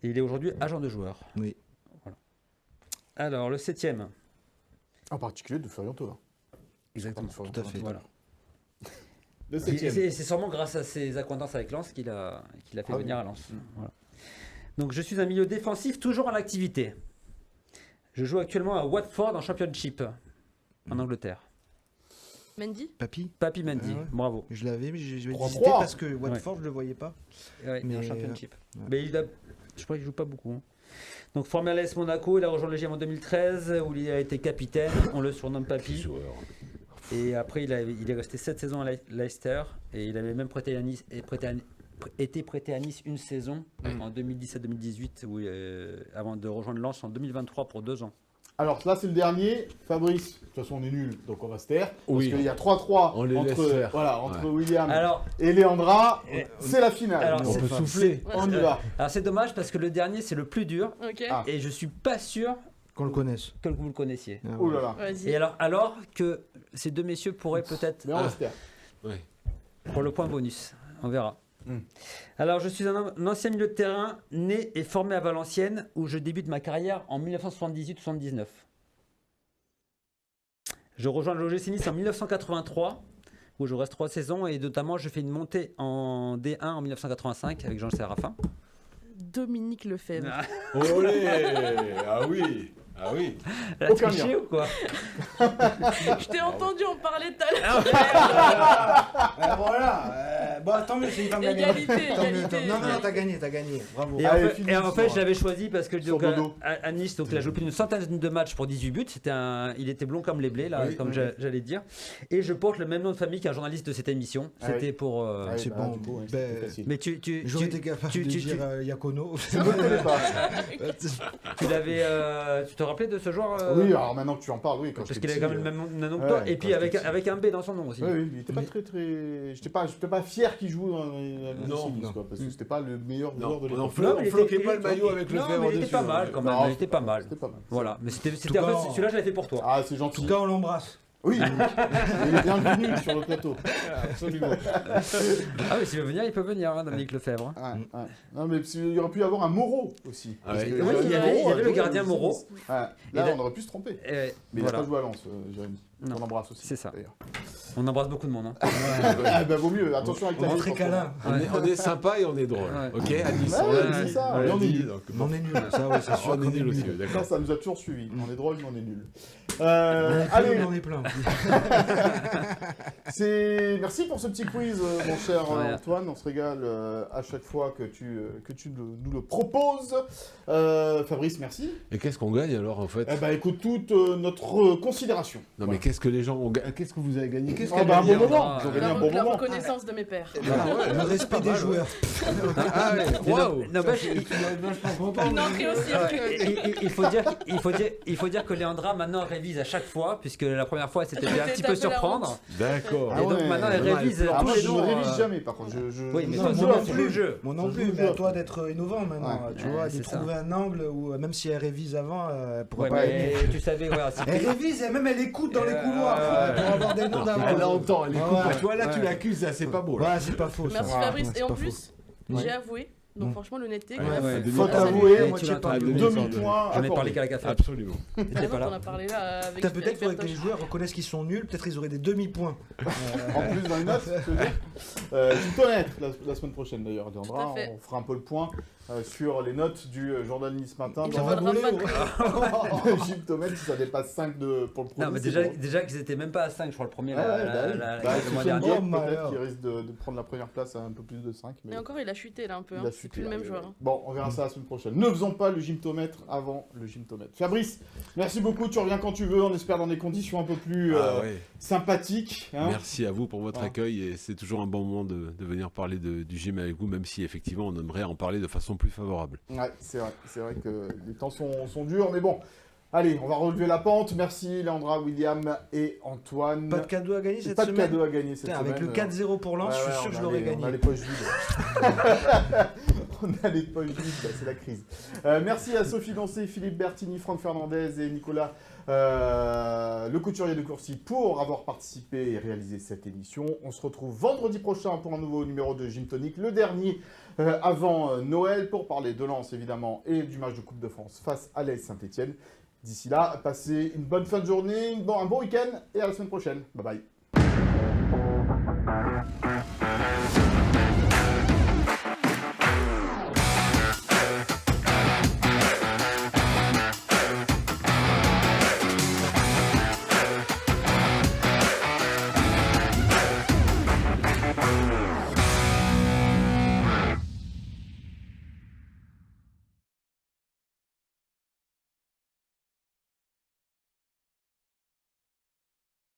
Et il est aujourd'hui agent de joueur. Oui. Voilà. Alors le 7e. En particulier de Florian Thauvin. Exactement. Florian tout à Thauvin. fait. Voilà. Le Et 7e. c'est sûrement grâce à ses acquaintances avec Lens qu'il a fait Ah oui. venir à Lens. Voilà. Donc je suis un milieu défensif toujours en activité. Je joue actuellement à Watford en Championship en Angleterre. Mendy. Papy, Papi Mendy, Ah ouais. bravo. je l'avais, mais j'ai 3-3. hésité parce que Watford, je le voyais pas. Ouais, Mais, en Championship. ouais. Mais je crois qu'il joue pas beaucoup. hein. Donc formé à l'AS Monaco, il a rejoint le GM en 2013 où il a été capitaine. On le surnomme Papy. Joueur. Et après, il est resté 7 saisons à Leicester et il avait même été prêté à Nice une saison en 2017-2018 avant de rejoindre Lens en 2023 pour 2 ans. Alors là, c'est le dernier. Fabrice, de toute façon, on est nul, donc on va se taire. Oui. Parce qu'il y a 3-3 On les laisse faire. entre Ouais. William Alors, et Léandra. Et- C'est la finale. Alors, On c'est peut pas- souffler. On y va. alors c'est dommage parce que le dernier c'est le plus dur Ok. Ah. et je suis pas sûr Qu'on le connaisse. que vous le connaissiez. Ah, Oh ouais. là là. Vas-y. Et alors que ces deux messieurs pourraient peut-être Mais on va se taire. Ouais. pour le point bonus, on verra. Hmm. Alors je suis un ancien milieu de terrain né et formé à Valenciennes où je débute ma carrière en 1978-79. Je rejoins le l'OGC Nice en 1983 où je reste 3 saisons et notamment je fais une montée en D1 en 1985 avec Jean Séraphin. Dominique Lefebvre. Olé. Ah oui. Ah oui. Elle a Aucun triché lien. ou quoi? Je t'ai entendu en parler tout à l'heure. Voilà. Bon, tant mieux, c'est une femme Égalité, Tant mieux, égalité. Non, non, t'as gagné. Bravo. Et, Allez, en fait, finis, et en fait, Simon. je l'avais choisi parce que Sur donc, Dodo. à Nice, donc il a joué plus d'une centaine de matchs pour 18 buts. Il était blond comme les blés, là, Oui, comme oui. j'allais dire. Et je porte le même nom de famille qu'un journaliste de cette émission. Ah C'était oui. pour. Ah oui, c'est bah, bon. du coup, ouais, Ben, c'était facile. Mais tu J'aurais été capable tu- de tu- dire Yakono. Je ne connais pas. tu l'avais. Tu te rappelais de ce joueur Oui, alors maintenant que tu en parles, oui. Quand parce j'étais qu'il avait petit, quand même le même nom que ouais, toi. ouais, Et puis quand avec, j'étais petit. avec un B dans son nom aussi. Oui, oui, il était pas très. J'étais pas fier qu'il joue à Non, Nice, quoi, parce que c'était pas le meilleur joueur de Non, l'époque. on mais il floquait était- pas le maillot avec le Non, fer mais il était au-dessus, pas hein. mal quand même. Non, Il était pas mal. C'était pas mal. Voilà. Mais c'était tout en cas, fait, celui-là, je l'avais fait pour toi. Ah, c'est En gentil. tout cas, on l'embrasse. Oui, il est bienvenu sur le plateau. Absolument. Ah oui, s'il veut venir, il peut venir, hein, Dominique Lefebvre. Ouais, ouais. Non, mais il y aurait pu y avoir un Moreau aussi. Ah Parce ouais. que Oui, Jérémy il y avait Moreau a le joué gardien au Moreau. Nice. Ouais. Et Là, là- on aurait pu se tromper. Et Mais il voilà. n'a pas joué à Lens, Jérémy. Non. On l'embrasse aussi. C'est ça. D'ailleurs. On embrasse beaucoup de monde. Hein. Ah bah vaut mieux, attention avec la On est vie, très forcément. câlin. On est sympa et on est drôle. Ouais. Ok, à Nice. Ouais, on l'a c'est dit. ça, On et l'a on est dit, nul. donc, On est nul, ça ouais, c'est sûr. on est qu'on nul aussi, Ça, d'accord. ça nous a toujours suivi. On est drôle, mais on est nul. Allez, Allez, on est plein. merci pour ce petit quiz, mon cher Ouais. Antoine. On se régale à chaque fois que tu nous le proposes. Fabrice, merci. Et qu'est-ce qu'on gagne alors en fait? Eh ben, écoute, toute notre considération. Non mais qu'est-ce que les gens ont gagné? Qu'est-ce que vous avez gagné? Qu'est-ce Ah qu'elle bah, a un dit, bon Andra? moment. Ils ont gagné un bon La moment. reconnaissance de mes pères. Le respect des joueurs. Ah ouais, waouh! N'empêche, Une entrée au cirque. il faut dire que Léandra maintenant révise à chaque fois, puisque la première fois elle s'était fait un T'as petit peu fait la surprendre. D'accord. Et donc maintenant elle révise Ah, tous moi, les je jours. ne révise jamais, par contre. Oui, mais je toi, joue toi, à tu fond. joues le jeu. Moi non Je plus, joue mais le à jeu. toi d'être innovant maintenant. Ouais. Tu vois, Ouais, d'y c'est ça. trouver un angle où même si elle révise avant, pourquoi Ouais, pas mais aimer. tu savais, voilà, si Elle révise et même elle écoute dans les couloirs Ouais. pour avoir des noms d'avant. Elle entend, elle écoute. Ouais. Tu vois là, tu Ouais. l'accuses, là, c'est pas beau. Là. Ouais, c'est pas faux. ça. Merci Ouais, Fabrice. c'est Et en pas plus, faux. j'ai avoué. Donc Mm. franchement, l'honnêteté, Ouais, grave. ouais. Faut Ah, avouer, salut. moi, tu j'ai l'as pas entendu. vu. demi-point. J'en ai parlé accordé. qu'à la café. Absolument. Ah T'étais non, pas on là. a parlé là avec Putain, peut-être qu'il faudrait que les Bertoche. joueurs reconnaissent qu'ils sont nuls, peut-être ils auraient des demi-points. En plus dans les notes, tu veux dire Gym Tonic, la semaine prochaine d'ailleurs, il viendra. Tout à fait. On fera un peu le point sur les notes du journal Nice Matin. Il Ça en va faudra brûler, pas de- Gym Tonic, si ça dépasse 5 pour le premier. Non, mais c'est déjà, bon. déjà qu'ils étaient même pas à 5, je crois, le premier, Ouais, ouais, bah oui. Bah, le c'est mois Sofiane dernier. Diop, peut-être malheur. qui risque de prendre la première place à un peu plus de 5. Mais Et encore, il a chuté là un peu. il Hein. a C'est chuté, plus le là, même joueur. Hein. Bon, on verra ça la semaine prochaine. Ne faisons pas le gymtomètre avant le gymtomètre. Fabrice, merci beaucoup. Tu reviens quand tu veux. On espère dans des conditions un peu plus Ah ouais. sympathiques. Hein. Merci à vous pour votre Ouais. accueil et c'est toujours un bon moment de venir parler du gym avec vous, même si effectivement on aimerait en parler de façon plus favorable. Ouais, c'est vrai que les temps sont durs, mais bon. Allez, on va relever la pente. Merci Léandra, William et Antoine. Pas de cadeau à gagner cette Pas de semaine. cadeau à gagner cette Putain, semaine. avec le 4-0 pour Lens, je suis sûr que je l'aurais On a gagné. les poches vides. On a les poches vides, là, c'est la crise. Merci à Sophie Dancé, Philippe Bertini, Franck Fernandez et Nicolas le couturier de Courcy pour avoir participé et réalisé cette émission. On se retrouve vendredi prochain pour un nouveau numéro de Gym Tonic, le dernier avant Noël, pour parler de Lens évidemment et du match de Coupe de France face à l'AS Saint-Etienne. D'ici là, passez une bonne fin de journée, un bon week-end et à la semaine prochaine. Bye bye.